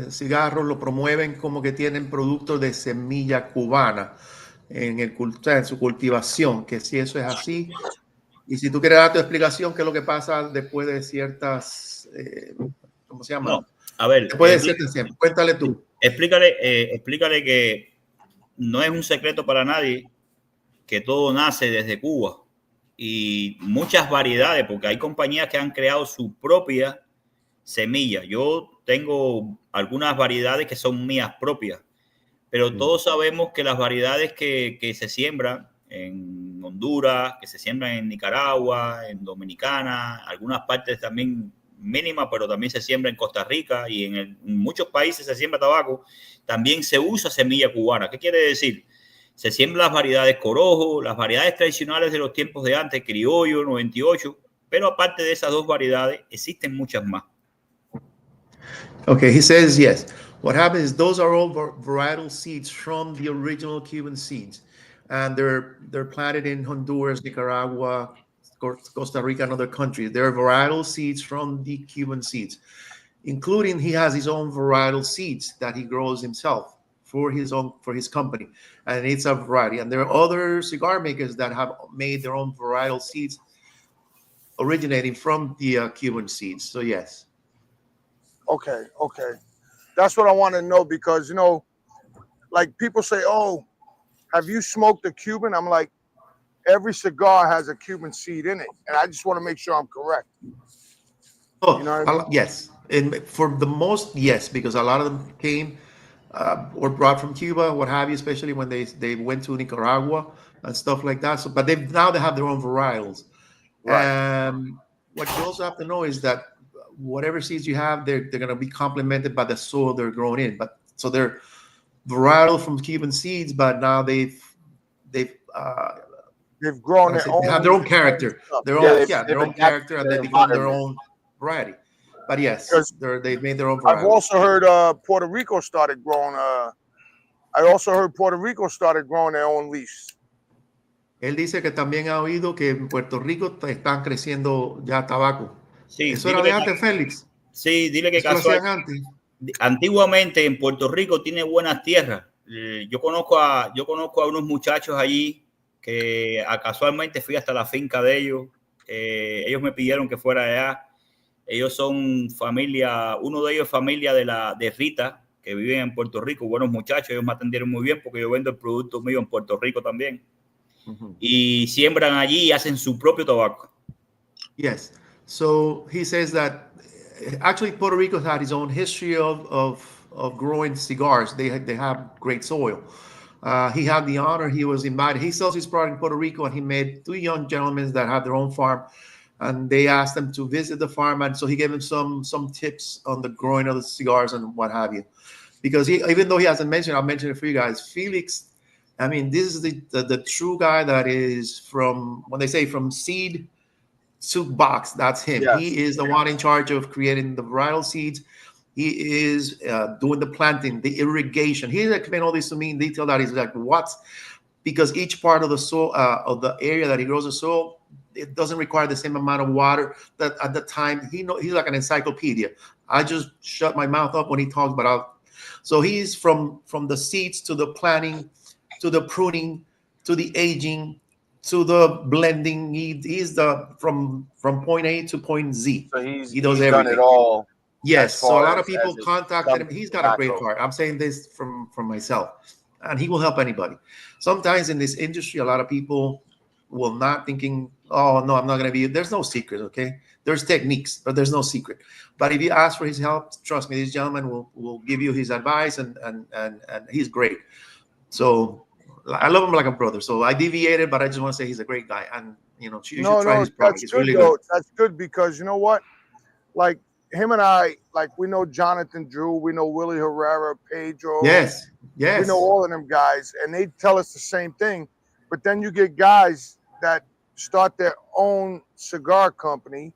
cigarros lo promueven como que tienen productos de semilla cubana en su cultivación, que si eso es así. Y si tú quieres dar tu explicación, qué es lo que pasa después de ciertas, ¿cómo se llama? No, a ver. Después de ciertas tiempos. Cuéntale tú. Explícale que no es un secreto para nadie que todo nace desde Cuba. Y muchas variedades, porque hay compañías que han creado su propia semilla. Yo tengo algunas variedades que son mías propias, pero todos sabemos que las variedades que se siembran en Honduras, que se siembran en Nicaragua, en Dominicana, algunas partes también mínimas, pero también se siembra en Costa Rica y en muchos países se siembra tabaco, también se usa semilla cubana. ¿Qué quiere decir? Se siembran las variedades corojo, las variedades tradicionales de los tiempos de antes, criollo, 98, pero aparte de esas dos variedades, existen muchas más. Okay, he says yes. What happens is those are all varietal seeds from the original Cuban seeds, and they're planted in Honduras, Nicaragua, Costa Rica, and other countries. They're varietal seeds from the Cuban seeds, including he has his own varietal seeds that he grows himself for his company, and it's a variety. And there are other cigar makers that have made their own varietal seeds originating from the Cuban seeds. So yes. Okay. That's what I want to know because, like people say, oh, have you smoked a Cuban? I'm like, every cigar has a Cuban seed in it. And I just want to make sure I'm correct. Oh, you know what I mean? Yes. And for the most, yes, because a lot of them came or brought from Cuba, what have you, especially when they went to Nicaragua and stuff like that. So, but they have their own varietals. Right. What you also have to know is that whatever seeds you have, they're going to be complemented by the soil they're grown in. But so they're varietal from Cuban seeds, but now they've grown their own. They have their own character, their own character, and they become their own variety. But yes, they've made their own variety. I've also heard Puerto Rico started growing. Their own leaves. Él dice que también ha oído que en Puerto Rico están creciendo ya tabaco. Sí, eso era de antes, Félix. Sí, dile que antiguamente en Puerto Rico tiene buenas tierras. Yo conozco a unos muchachos allí que casualmente fui hasta la finca de ellos. Ellos me pidieron que fuera allá. Ellos son familia, uno de ellos es familia de Rita, que viven en Puerto Rico. Buenos muchachos, ellos me atendieron muy bien porque yo vendo el producto mío en Puerto Rico también. Y siembran allí y hacen su propio tabaco. Yes. So he says that actually Puerto Rico had its own history of growing cigars. They have great soil. He had the honor. He was invited. He sells his product in Puerto Rico, and he met two young gentlemen that have their own farm, and they asked him to visit the farm, and so he gave him some tips on the growing of the cigars and what have you. Because even though he hasn't mentioned, I'll mention it for you guys. Felix, I mean, this is the true guy that is from, when they say from seed to box, that's him. Yes. He is the one in charge of creating the varietal seeds. He is doing the planting, the irrigation. He explained all this to me in detail. That is like because each part of the soil, of the area that he grows the soil, it doesn't require the same amount of water. That at the time he's like an encyclopedia. I just shut my mouth up when he talks about. So he's from the seeds to the planting, to the pruning, to the aging, to the blending. He's the from point A to point Z. So He does he's everything. done it all. Yes. as So a far lot of as people it contacted comes him. He's to got a great tobacco. heart. I'm saying this from myself, and he will help anybody. Sometimes in this industry, a lot of people will not thinking, oh no, I'm not going to be. There's no secret, okay? There's techniques, but there's no secret. But if you ask for his help, trust me, this gentleman will give you his advice, and he's great. So I love him like a brother. So I deviated, but I just want to say he's a great guy, and you should try his product. That's It's good really though. good. That's good because you know what? Like him and I, like we know Jonathan Drew, we know Willie Herrera, Pedro. Yes. We know all of them guys, and they tell us the same thing. But then you get guys that start their own cigar company,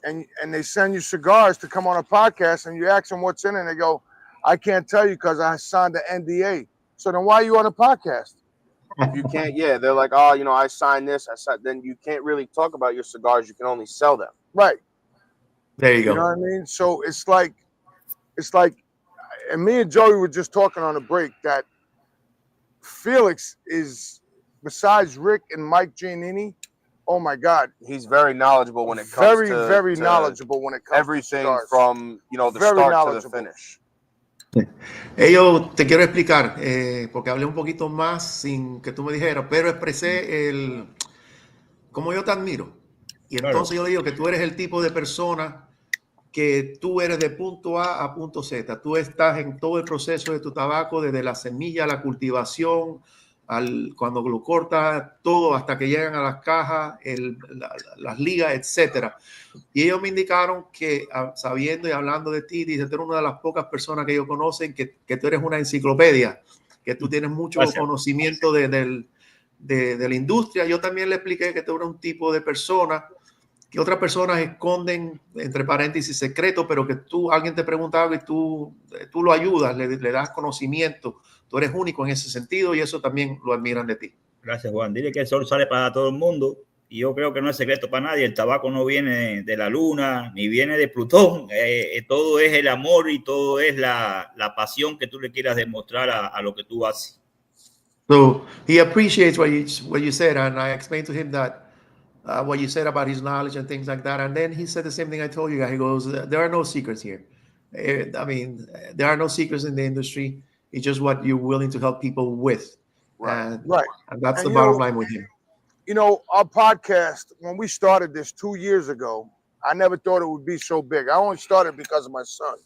and they send you cigars to come on a podcast, and you ask them what's in it, and they go, "I can't tell you because I signed the NDA." So then why are you on a podcast? If you can't, yeah, they're like, oh, I signed this. Then you can't really talk about your cigars. You can only sell them. Right. There you You go. know what I mean? So it's like, and me and Joey were just talking on a break that Felix is, besides Rick and Mike Giannini, oh my God, He's very knowledgeable when it comes very knowledgeable when it comes everything to cigars. from the Very start to the knowledgeable. finish. Te quiero explicar, porque hablé un poquito más sin que tú me dijeras, pero expresé cómo yo te admiro. Y entonces yo le digo que tú eres el tipo de persona que tú eres de punto A a punto Z. Tú estás en todo el proceso de tu tabaco, desde la semilla, la cultivación, cuando lo cortas, todo hasta que llegan a las cajas, las ligas, etcétera. Y ellos me indicaron que, sabiendo y hablando de ti, dice, tú eres una de las pocas personas que ellos conocen que tú eres una enciclopedia, que tú tienes mucho conocimiento de la industria. Yo también le expliqué que tú eres un tipo de persona que otras personas esconden, entre paréntesis, secreto, pero que alguien te pregunta algo y tú lo ayudas, le das conocimiento. Tú eres único en ese sentido y eso también lo admiran de ti. Gracias, Juan. Dile que el sol sale para todo el mundo y yo creo que no es secreto para nadie. El tabaco no viene de la luna ni viene de Plutón. Todo es el amor y todo es la pasión que tú le quieras demostrar a lo que tú haces. So he appreciates what you said, and I explained to him that what you said about his knowledge and things like that. And then he said the same thing I told you guys. He goes, there are no secrets here. I mean, there are no secrets in the industry. It's just what you're willing to help people with. Right. And that's the bottom line with him. Our podcast, when we started this 2 years ago, I never thought it would be so big. I only started because of my son.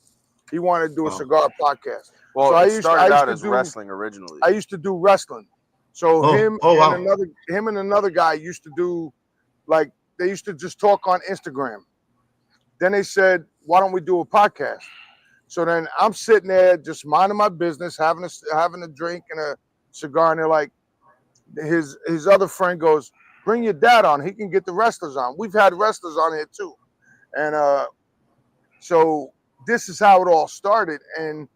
He wanted to do a cigar podcast. Well, so it started out as wrestling originally. I used to do wrestling. So him and another guy used to do, like, they used to just talk on Instagram. Then they said, why don't we do a podcast? So then I'm sitting there just minding my business, having a drink and a cigar. And they're like, his other friend goes, bring your dad on. He can get the wrestlers on. We've had wrestlers on here too. And so this is how it all started. And,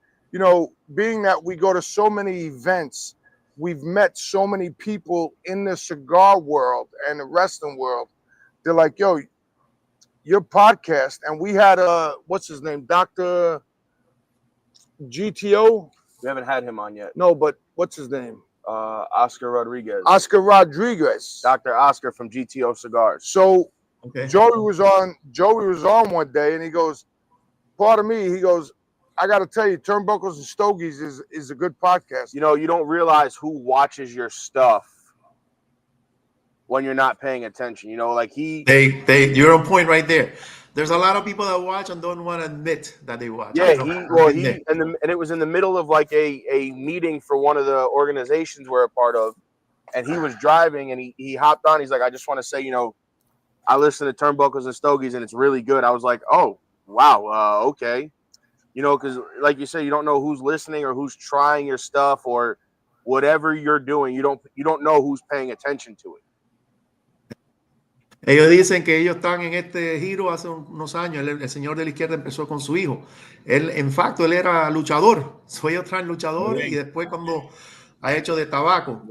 being that we go to so many events, we've met so many people in the cigar world and the wrestling world. They're like, yo, your podcast. And we had what's his name? Dr. GTO. We haven't had him on yet. No, but what's his name? Oscar Rodriguez. Oscar Rodriguez. Dr. Oscar from GTO Cigars. So Joey was on one day and he goes, pardon me, he goes, I got to tell you, Turnbuckles and Stogies is a good podcast. You don't realize who watches your stuff when you're not paying attention. Like you're on point right there. There's a lot of people that watch and don't want to admit that they watch. Yeah, and it was in the middle of like a meeting for one of the organizations we're a part of, and he was driving and he hopped on. He's like, I just want to say, I listen to Turnbuckles and Stogies and it's really good. I was like, oh wow, okay. Because like you said, you don't know who's listening or who's trying your stuff or whatever you're doing. You don't know who's paying attention to it. Ellos dicen que ellos están en este giro hace unos años. El señor de la izquierda empezó con su hijo. Él era luchador. Fue otro luchador y después cuando ha hecho de tabaco.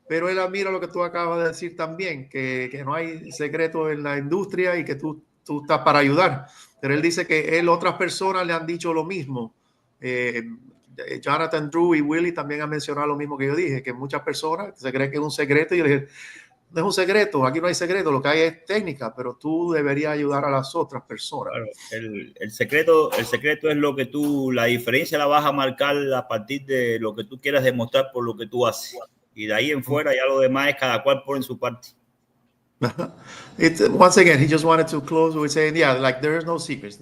Pero él admira lo que tú acabas de decir también, que no hay secreto en la industria y que tú estás para ayudar. Pero él dice que otras personas le han dicho lo mismo. Jonathan Drew y Willie también han mencionado lo mismo que yo dije, que muchas personas se creen que es un secreto. Y yo dije, no es un secreto, aquí no hay secreto, lo que hay es técnica, pero tú deberías ayudar a las otras personas. Claro, el secreto es lo que tú, la diferencia la vas a marcar a partir de lo que tú quieras demostrar por lo que tú haces. Y de ahí en fuera ya lo demás es cada cual pone su parte. Once again, he just wanted to close with saying, yeah, like there is no secrets.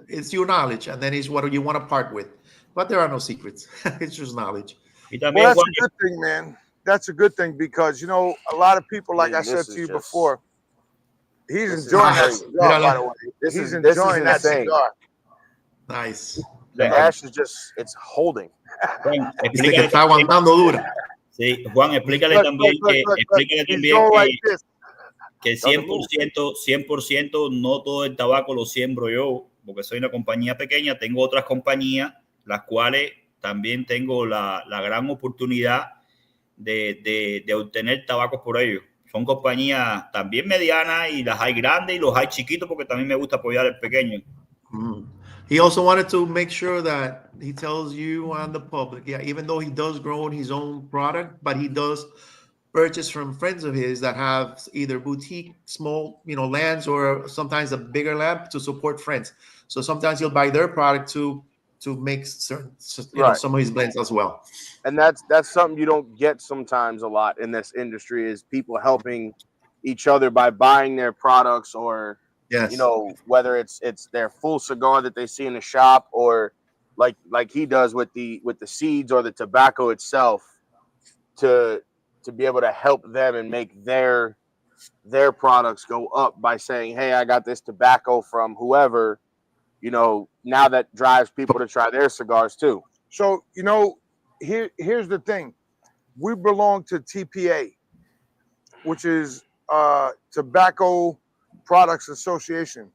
It's your knowledge, and then it's what you want to part with. But there are no secrets. It's just knowledge. Y también, Well, that's Juan, a good thing, man. That's a good thing because, you know, a lot of people, like I said to you before, he's enjoying that cigar, by the way. He's enjoying that cigar. Nice. The ash is just, it's holding. Juan, Dice que está aguantando dura. Sí, Juan, explícale también que 100% no todo el tabaco lo siembro yo, porque soy una compañía pequeña, tengo otras compañías, las cuales también tengo la gran oportunidad de obtener tabacos por ellos. Son compañías también medianas y las hay grandes y los hay chiquitos porque también me gusta apoyar al pequeño. He also wanted to make sure that he tells you and the public, yeah, even though he does grow his own product, but he does purchase from friends of his that have either boutique, small, lands, or sometimes a bigger land to support friends. So sometimes he'll buy their product to make certain, some of his blends as well. And that's something you don't get sometimes a lot in this industry is people helping each other by buying their products or, whether it's their full cigar that they see in the shop or like he does with the seeds or the tobacco itself to be able to help them and make their products go up by saying, hey, I got this tobacco from whoever, now that drives people to try their cigars too. So, here's the thing. We belong to TPA, which is Tobacco Products Association.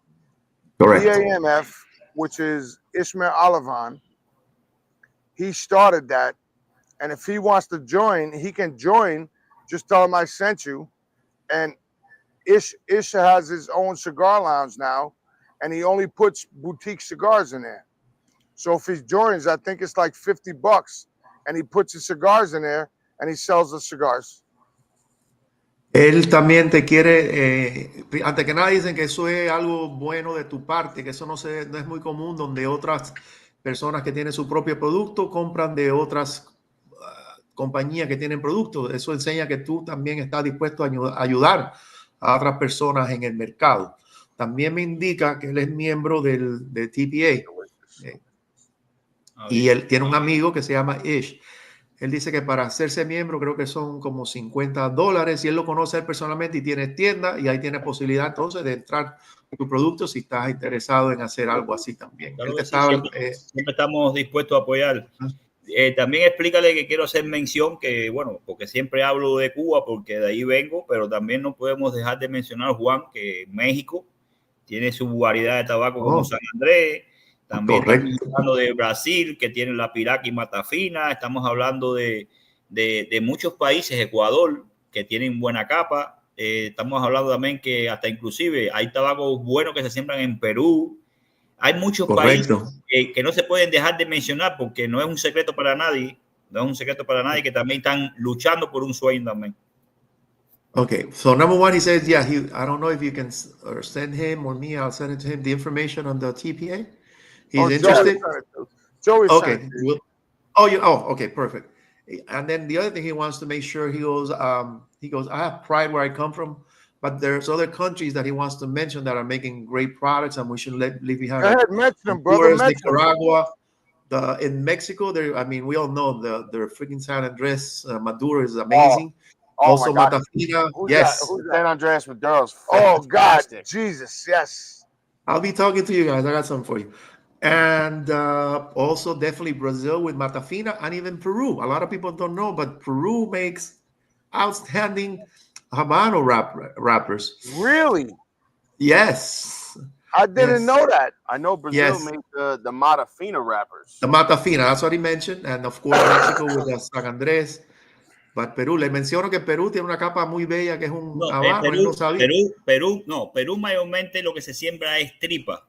Correct. BAMF, which is Ismail Olivan. He started that. And if he wants to join, he can join. Just tell him I sent you. And Ish has his own cigar lounge now, and he only puts boutique cigars in there. So if he joins, I think it's like $50, and he puts his cigars in there, and he sells the cigars. Él también te quiere, antes que nada dicen que eso es algo bueno de tu parte, que eso no es muy común, donde otras personas que tienen su propio producto compran de otras compañías que tienen productos. Eso enseña que tú también estás dispuesto a ayudar a otras personas en el mercado. También me indica que él es miembro de TPA. Y él tiene un amigo que se llama Ish. Él dice que para hacerse miembro creo que son como $50 y él lo conoce personalmente y tiene tienda y ahí tiene posibilidad entonces de entrar tu producto si estás interesado en hacer algo así también. Claro que sí, siempre estamos dispuestos a apoyar. También explícale que quiero hacer mención que, porque siempre hablo de Cuba porque de ahí vengo, pero también no podemos dejar de mencionar, Juan, que México tiene su variedad de tabaco como San Andrés. También estamos hablando de Brasil, que tiene la Piraca y Matafina. Estamos hablando de muchos países, Ecuador, que tienen buena capa. Estamos hablando también que hasta inclusive hay tabacos buenos que se siembran en Perú. Hay muchos países que no se pueden dejar de mencionar porque no es un secreto para nadie. No es un secreto para nadie que también están luchando por un sueño también. Okay, so number one, he says, I don't know if you can send him or me, I'll send it to him, the information on the TPA. He's interested. Joey okay. Okay, perfect. And then the other thing he wants to make sure he goes, I have pride where I come from, but there's other countries that he wants to mention that are making great products, and we should leave behind. Go ahead, mention them, brother. Nicaragua, in Mexico, we all know the freaking San Andres Maduro is amazing. Also, Matafina, yes. San Andres Maduro's oh God, Jesus, yes. I'll be talking to you guys. I got something for you. And also definitely Brazil with Matafina and even Peru. A lot of people don't know, but Peru makes outstanding Habano wrappers. Really? Yes. I didn't know that. I know Brazil made the Matafina wrappers. The Matafina, that's what he mentioned. And of course, Mexico with the San Andres. But Perú, le menciono que Perú tiene una capa muy bella que es un Habano. Perú mayormente lo que se siembra es tripa.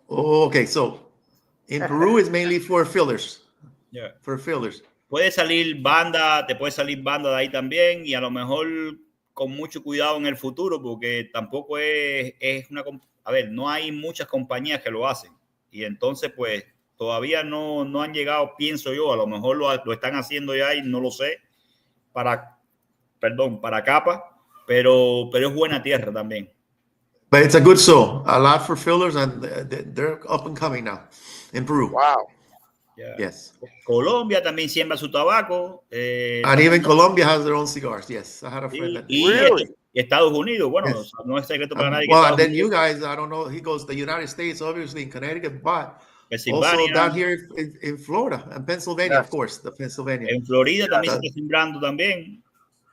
Okay. So in Peru, it's mainly for fillers. Yeah. For fillers. puede salir banda, te puede salir banda de ahí también, y a lo mejor con mucho cuidado en el futuro, porque tampoco es una... A ver, no hay muchas compañías que lo hacen, y entonces pues todavía no han llegado, pienso yo, a lo mejor lo están haciendo ya y no lo sé, para capa, pero es buena tierra también. But it's a good saw. A lot for fillers, and they're up and coming now in Peru. Wow. Yeah. Yes. Colombia también siembra su tabaco. And even Colombia has their own cigars. Yes, I had a friend that. Really? Estados Unidos, bueno, Yes. no es secreto para nadie. Well, and then you guys, I don't know, he goes the United States, obviously in Connecticut, but also down here in Florida and Pennsylvania, of course, the Pennsylvania. En Florida también se está sembrando también.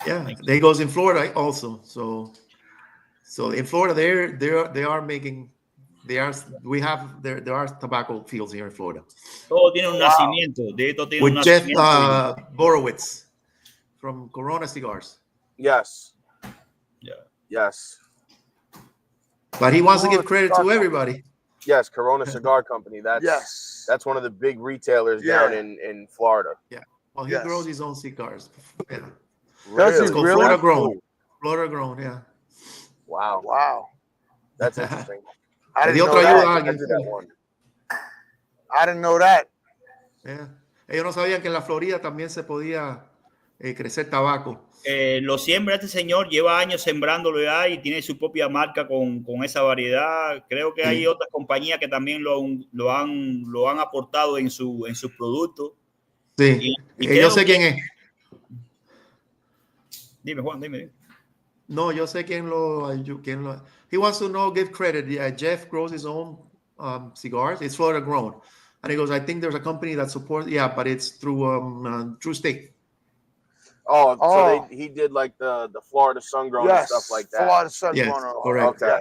Yeah, they goes in Florida also. So in Florida, they are making, there are tobacco fields here in Florida. Todo tiene un nacimiento. With Jeff Borowitz from Corona Cigars. Yes. Yeah. Yes. But he wants to give credit to everybody. Yes, Corona Cigar Company. That's one of the big retailers down in Florida. Yeah. Well, he grows his own cigars. Yeah. Does It's he called really? Florida grown. Florida grown, yeah. Wow. Wow. That's interesting. I didn't know that. Yeah. Ellos no sabían que en la Florida también se podía crecer tabaco. Lo siembra este señor, lleva años sembrándolo ya y tiene su propia marca con esa variedad. Creo que hay otras compañías que también lo han aportado en sus productos. Sí, yo sé quién es. Dime, Juan, dime. No, yo sé quién lo. He wants to know, give credit. Yeah, Jeff grows his own cigars. It's Florida grown. And he goes, I think there's a company that supports, but it's through True State. So he did like the Florida sun grown and stuff like that. Florida sun Yes, grown. correct. Okay.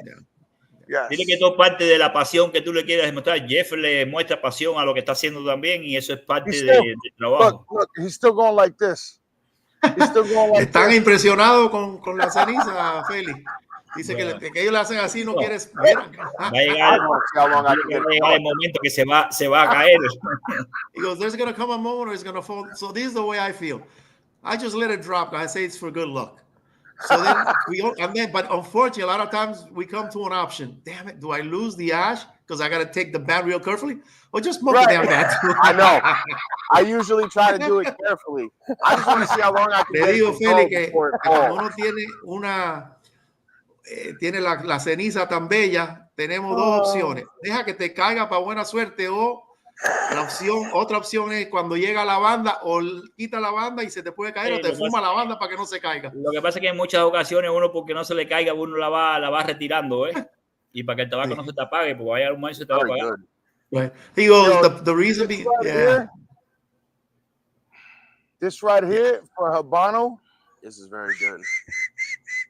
Yeah. Dile que todo parte de la pasión que tú le quieras demostrar. Jeff le muestra pasión a lo que está haciendo también y eso es parte del trabajo. Look, he's still going like this. He's still going like Están this. impresionados con la ceniza, Félix. Dice que ellos le hacen así, no quieres. Mira. Va a llegar el momento que se va a caer. He goes, there's going to come a moment where it's going to fall. So this is the way I feel. I just let it drop. I say it's for good luck. So then but unfortunately, a lot of times we come to an option. Damn it, do I lose the ash because I got to take the band real carefully, or just smoke the damn band? I know. I usually try to do it carefully. I just want to see how long I can. Le digo, Félix, que cuando uno tiene la ceniza tan bella, tenemos dos opciones. Deja que te caiga para buena suerte o otra opción es cuando llega la banda o quita la banda y se te puede caer o te fuma la banda para que no se caiga. Lo que pasa es que en muchas ocasiones uno porque no se le caiga uno la va retirando, y para que el tabaco no se te apague porque vaya un momento se te va a apagar. Right. He goes, the reason This right here for Habano. This is very good.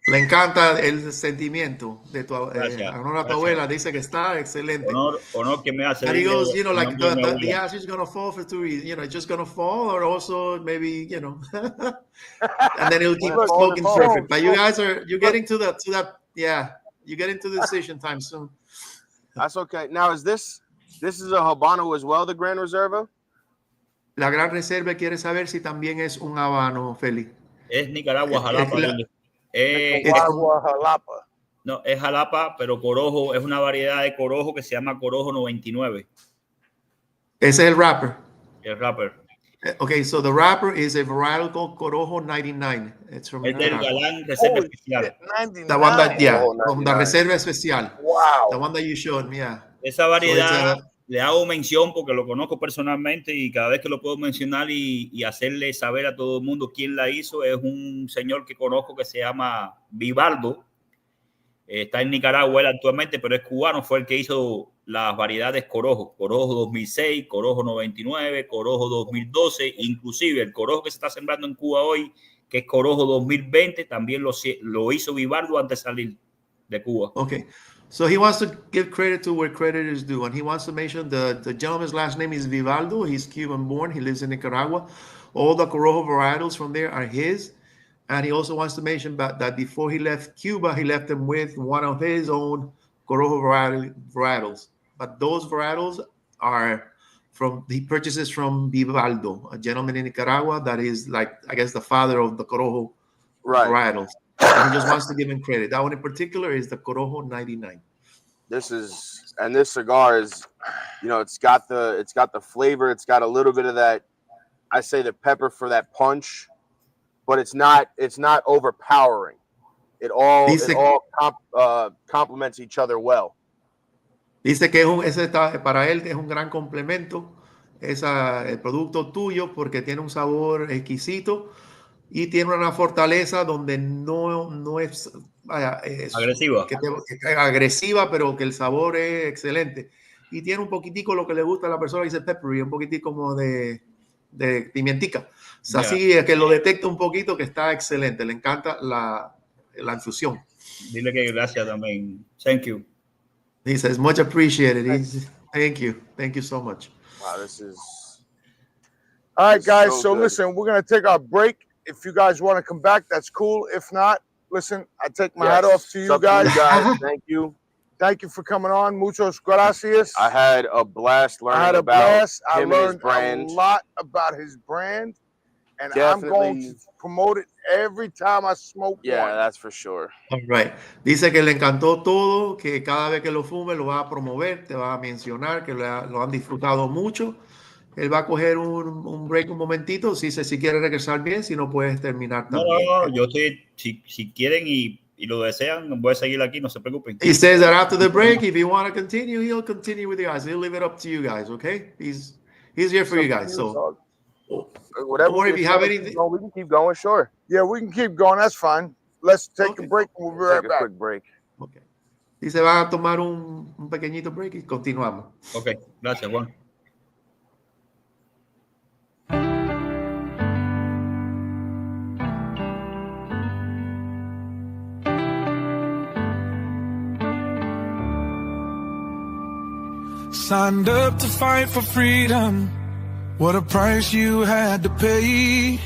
Le encanta el sentimiento de tu abuela. Dice que está excelente. Honor que me hace. And he goes, like the ash is going to fall for 2 reasons. It's just going to fall, or also maybe, and then he'll keep smoking perfect. But you guys you're getting to that. Yeah, you get into the decision time soon. That's okay. Now, this is a Habano as well, the Gran Reserva? La Gran Reserva quiere saber si también es un habano, Félix. Es Nicaragua, Jalapa. Jalapa. No, es Jalapa, pero corojo, es una variedad de corojo que se llama corojo 99. Ese es el wrapper. El wrapper. Okay, so the wrapper is a varietal called Corojo 99. It's from es del Galán Reserva Especial. 99. The one that, from the Reserva Especial. Wow. The one that you showed me, Esa variedad le hago mención porque lo conozco personalmente y cada vez que lo puedo mencionar y hacerle saber a todo el mundo quién la hizo, es un señor que conozco que se llama Vivaldo. Está en Nicaragua él actualmente, pero es cubano. Fue el que hizo las variedades corojo. Corojo 2006, corojo 99, corojo 2012. Inclusive el corojo que se está sembrando en Cuba hoy, que es corojo 2020, también lo hizo Vivaldo antes de salir de Cuba. Okay. So he wants to give credit to where credit is due. And he wants to mention the gentleman's last name is Vivaldo. He's Cuban born. He lives in Nicaragua. All the corojo varietals from there are his. And he also wants to mention that before he left Cuba, he left them with one of his own corojo varietals. But those varietals are he purchases from Vivaldo, a gentleman in Nicaragua that is like, I guess, the father of the Corojo varietals. And he just wants to give him credit. That one in particular is the Corojo 99. This cigar is, it's got the flavor. It's got a little bit of that, I say, the pepper for that punch, but it's not overpowering. It all complements each other well. Dice que para él es un gran complemento el producto tuyo porque tiene un sabor exquisito y tiene una fortaleza donde no es agresiva. Que agresiva, pero que el sabor es excelente. Y tiene un poquitico lo que le gusta a la persona, dice peppery, un poquitico como de pimientica. Así es que lo detecta un poquito, que está excelente. Le encanta la infusión. Dile que gracias también. Thank you. He says, much appreciated. Thank you. Thank you so much. Wow, this is... All right, guys. so So good. listen, we're going to take our break. If you guys want to come back, that's cool. If not, listen, I take my hat off to you guys. Thank you. Thank you for coming on. Muchos gracias. I had a blast learning about him and his brand. A lot about his brand. And Definitely. I'm going to promote it every time I smoke one. That's for sure. All right. Dice que le encantó todo, que cada vez que lo fume lo va a promover, te va a mencionar, que lo han disfrutado mucho. Él va a coger un break un momentito, si quiere regresar bien, si no puedes terminar también. No, yo estoy, si quieren y lo desean, voy a seguir aquí, no se preocupen. He says that after the break, if you want to continue, he'll continue with you guys. He'll leave it up to you guys, okay? He's here for you guys, so... Whatever. Or if you have anything, we can keep going. Sure. Yeah, we can keep going. That's fine. Let's take a break. We'll be right back. Quick break. Okay. Dice, van a tomar un pequeñito break y continuamos. Okay, gracias, Juan. Signed up to fight for freedom. What a price you had to pay.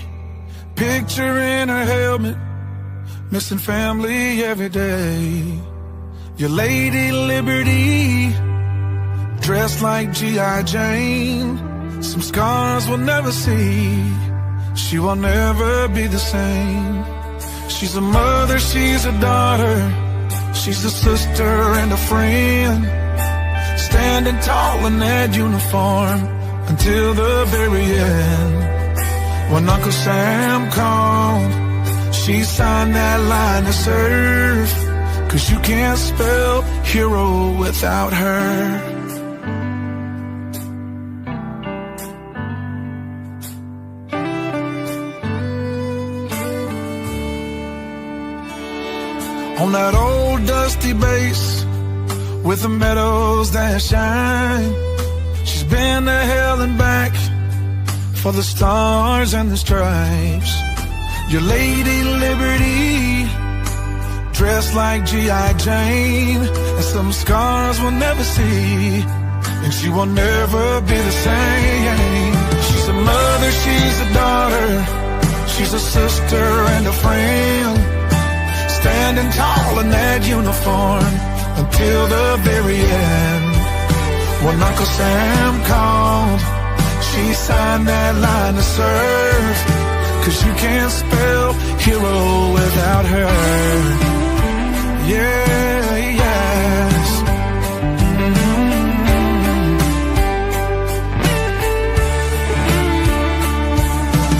Picture in her helmet, missing family every day. Your Lady Liberty, dressed like G.I. Jane. Some scars we'll never see. She will never be the same. She's a mother, she's a daughter. She's a sister and a friend. Standing tall in that uniform until the very end. When Uncle Sam called, she signed that line to serve. 'Cause you can't spell hero without her. On that old dusty base with the meadows that shine, she's been to hell and back for the stars and the stripes. Your Lady Liberty, dressed like G.I. Jane, and some scars we'll never see, and she will never be the same. She's a mother, she's a daughter, she's a sister and a friend, standing tall in that uniform until the very end. When Uncle Sam called, she signed that line to serve. 'Cause you can't spell hero without her. Yeah, yes.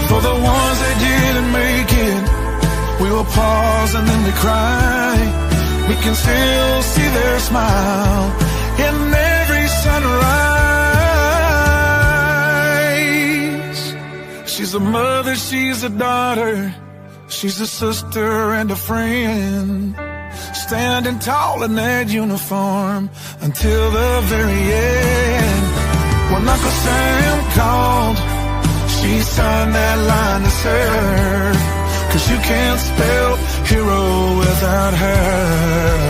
For the ones that didn't make it, we will pause and then we cry. We can still see their smile in every sunrise. She's a mother, she's a daughter, she's a sister and a friend, standing tall in that uniform until the very end. When Uncle Sam called, she signed that line to serve. 'Cause you can't spell hero without her.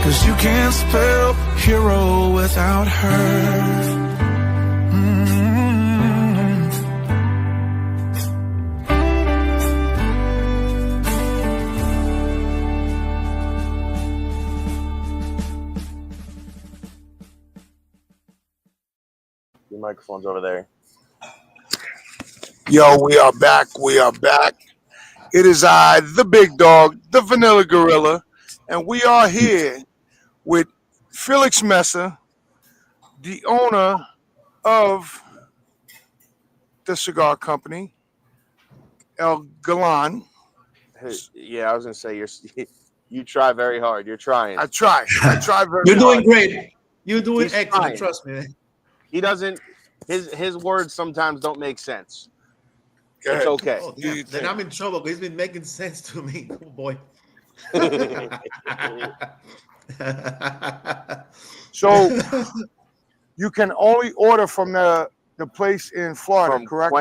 'Cause you can't spell hero without her. Microphone's over there. Yo, we are back. We are back. It is I, the big dog, the vanilla gorilla, and we are here with Felix Messer, the owner of the cigar company, El Galan. Yeah, I was gonna say you try very hard. You're trying. I try very You're doing hard. great. You're doing He's excellent. trying. Trust me, man. He doesn't. His words sometimes don't make sense. Go It's ahead. okay. Oh, Do you damn. Then think? I'm in trouble. He's been making sense to me. Oh, boy. So you can only order from the place in Florida, From correct?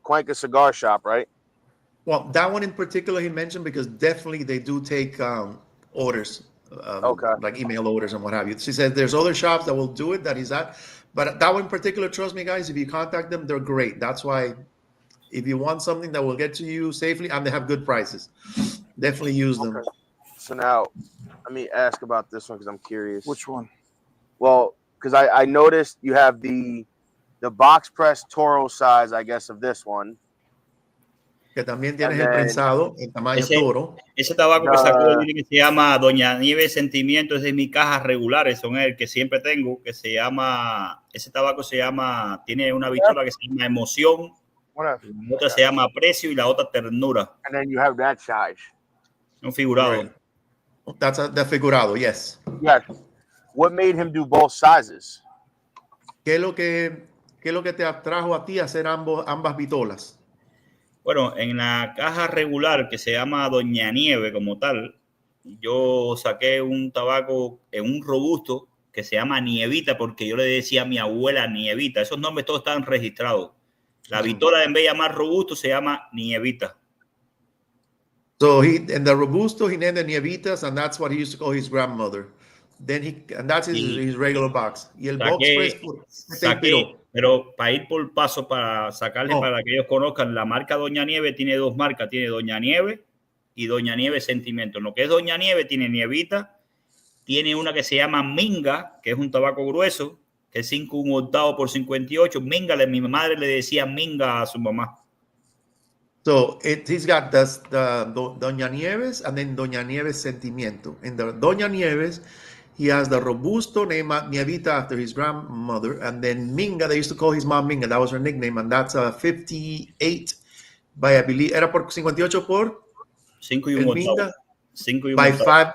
Cuenca Cigar Shop, right? Well, that one in particular he mentioned because definitely they do take orders, Okay. like email orders and what have you. She said there's other shops that will do it that he's at, but that one in particular, trust me, guys, if you contact them, they're great. That's why if you want something that will get to you safely and they have good prices, definitely use them. Okay. So now, let me ask about this one because I'm curious. Which one? Well, because I noticed you have the box press Toro size, I guess, of this one. Que también tienes And el then- prensado, el tamaño toro. Ese tabaco que sacó el que se llama Doña Nieves Sentimiento es de mis cajas regulares, son el que siempre tengo, que se llama, ese tabaco se llama, tiene una pistola que se llama Emoción, Whatever. la otra se llama Aprecio y la otra Ternura. And then you have that size. Un figurado. Right. That's the figurado, yes. Yes. What made him do both sizes? ¿Qué es lo que te atrajo a ti a hacer ambas pistolas? Bueno, en la caja regular que se llama Doña Nieve como tal, yo saqué un tabaco en un robusto que se llama Nievita porque yo le decía a mi abuela Nievita. Esos nombres todos están registrados. La vitola en vez de llamar robusto se llama Nievita. So in the Robusto, he named the Nievitas, and that's what he used to call his grandmother. And that's his regular box. Y el box press, saqué, pero para ir por paso, para sacarle, para que ellos conozcan, la marca Doña Nieve tiene dos marcas, tiene Doña Nieve y Doña Nieve Sentimiento. En lo que es Doña Nieve tiene Nievita, tiene una que se llama Minga, que es un tabaco grueso, que es 5/8 por 58. Minga, mi madre le decía Minga a su mamá. So he's got the Doña Nieves and then Doña Nieves Sentimiento. In the Doña Nieves, he has the Robusto named Nievita after his grandmother, and then Minga, they used to call his mom Minga, that was her nickname, and that's a 58 by, I believe, era por 58 por 5/8. By 5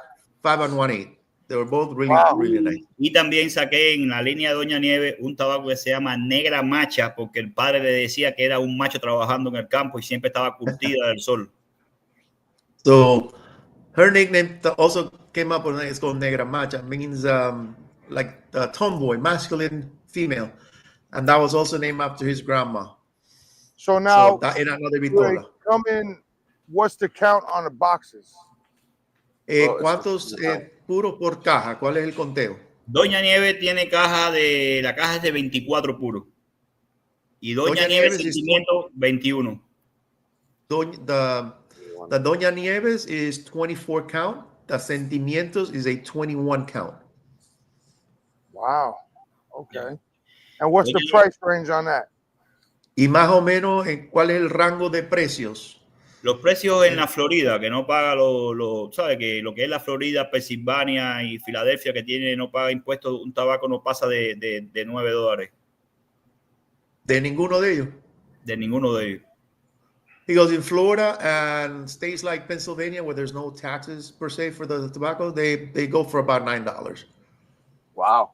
and 1/8. They were both really, really nice. Y también saqué en la línea de Doña Nieve un tabaco que se llama Negra Macha, porque el padre le decía que era un macho trabajando en el campo y siempre estaba curtida del sol. So her nickname also came up with, it's called Negra Macha, means like a tomboy, masculine female. And that was also named after his grandma. So now, that era another they vitola. come in, what's the count on the boxes? ¿Cuántos puros por caja? ¿Cuál es el conteo? Doña Nieve tiene la caja es de 24 puros. Y Doña Nieve Sentimiento, 21. The Doña Nieves is 24 count. The Sentimientos is a 21 count. Wow. Okay. And what's the price range on that? Y más o menos, ¿cuál es el rango de precios? Los precios en la Florida, que no paga ¿sabe? Que lo que es la Florida, Pensilvania y Filadelfia, que no paga impuestos, un tabaco no pasa de $9. ¿De ninguno de ellos? De ninguno de ellos. He goes, in Florida and states like Pennsylvania, where there's no taxes per se for the tobacco, they go for about $9. Wow.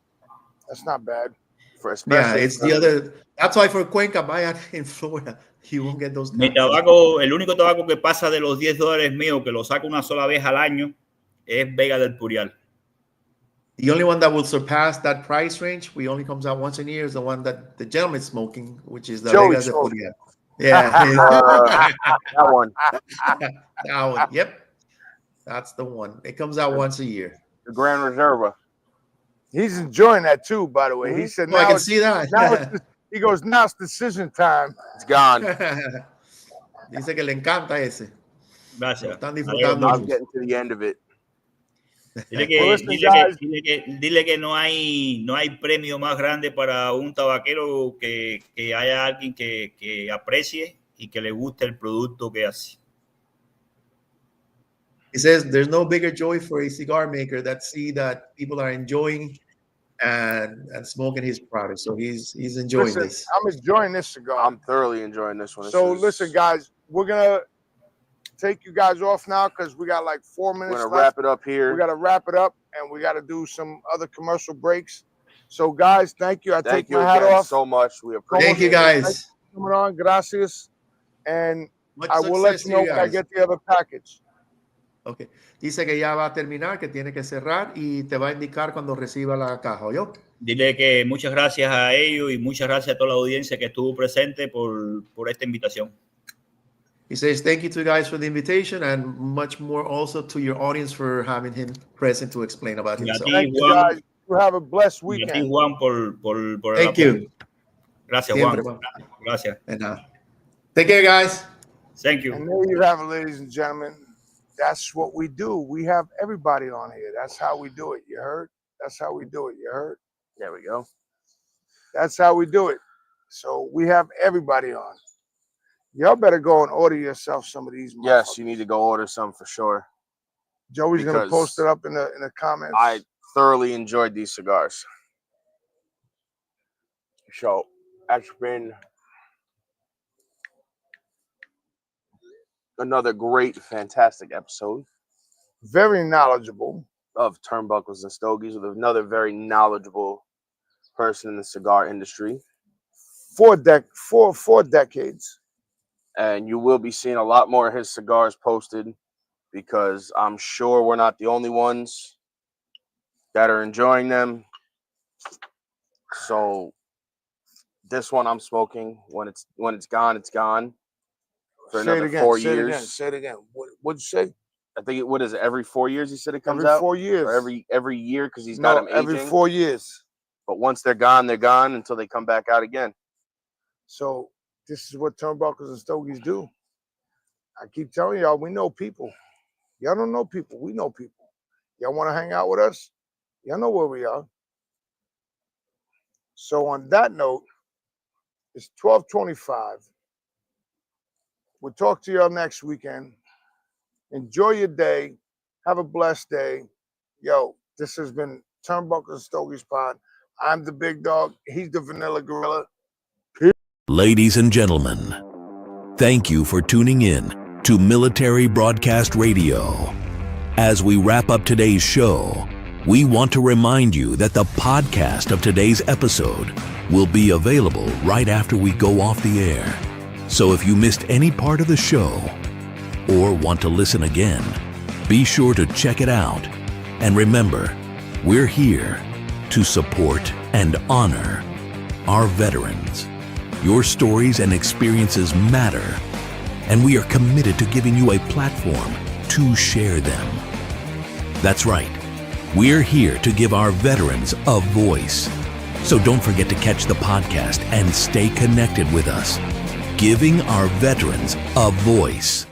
That's not bad. Yeah, it's the other. That's why for Cuenca, buy it in Florida. You won't get those taxes. Mi tabaco, el único tabaco que pasa de los $10 mío, que lo saco una sola vez al año, es Vega del Purial. The only one that will surpass that price range, we only comes out once a year, is the one that the gentleman's smoking, which is the Vega del Purial. Yeah. That one. That one. Yep. That's the one. It comes out once a year. The Grand Reserva. He's enjoying that too, by the way. He said, I can see that. He goes, now it's decision time. It's gone. Dice que le encanta ese. Gracias. Están disfrutando. I'm getting to the end of it. Dile que no hay premio más grande para un tabaquero que haya alguien que aprecie y que le guste el producto que hace. He says there's no bigger joy for a cigar maker that see that people are enjoying and smoking his product. So he's enjoying this. I'm enjoying this cigar. I'm thoroughly enjoying this one. Listen, guys, we're gonna take you guys off now because we got like 4 minutes We're gonna left. wrap it up here. We gotta wrap it up, and we gotta do some other commercial breaks. So, guys, thank you. I take my hat off so much. We appreciate Thank you, guys. coming on. Gracias, and Much I will let success you to know you when I guys. get the other package. Okay. Dice que ya va a terminar, que tiene que cerrar y te va a indicar cuando reciba la caja, ¿oyó? Dile que muchas gracias a ellos y muchas gracias a toda la audiencia que estuvo presente por esta invitación. He says thank you to you guys for the invitation and much more also to your audience for having him present to explain about himself. Thank you, guys. You have a blessed weekend. Y a ti, Juan, por el Thank apoyo. you. Gracias, Siempre, Juan. Gracias. And take care, guys. Thank you. And there you have it, ladies and gentlemen. That's what we do. We have everybody on here. That's how we do it. You heard? That's how we do it. You heard? There we go. That's how we do it. So we have everybody on. Y'all better go and order yourself some of these. Yes, you need to go order some for sure. Joey's gonna because post it up in the comments. I thoroughly enjoyed these cigars. So that's been another great, fantastic episode. Very knowledgeable of Turnbuckles and Stogies with another very knowledgeable person in the cigar industry. 4 decades. And you will be seeing a lot more of his cigars posted because I'm sure we're not the only ones that are enjoying them. So this one I'm smoking. When it's gone, it's gone. For Say it another again. 4 Say it years. again. Say it again. What'd you say? I think what is it? Every 4 years he said it comes Every out. 4 years. Or every year because he's got them aging. Every 4 years. But once they're gone until they come back out again. So this is what Turnbuckles and Stogies do. I keep telling y'all, we know people. Y'all don't know people. We know people. Y'all want to hang out with us? Y'all know where we are. So on that note, it's 12:25. We'll talk to y'all next weekend. Enjoy your day. Have a blessed day. Yo, this has been Turnbuckles and Stogies Pod. I'm the big dog. He's the vanilla gorilla. Ladies and gentlemen, thank you for tuning in to Military Broadcast Radio. As we wrap up today's show, we want to remind you that the podcast of today's episode will be available right after we go off the air. So if you missed any part of the show or want to listen again, be sure to check it out. And remember, we're here to support and honor our veterans. Your stories and experiences matter, and we are committed to giving you a platform to share them. That's right. We're here to give our veterans a voice. So don't forget to catch the podcast and stay connected with us. Giving our veterans a voice.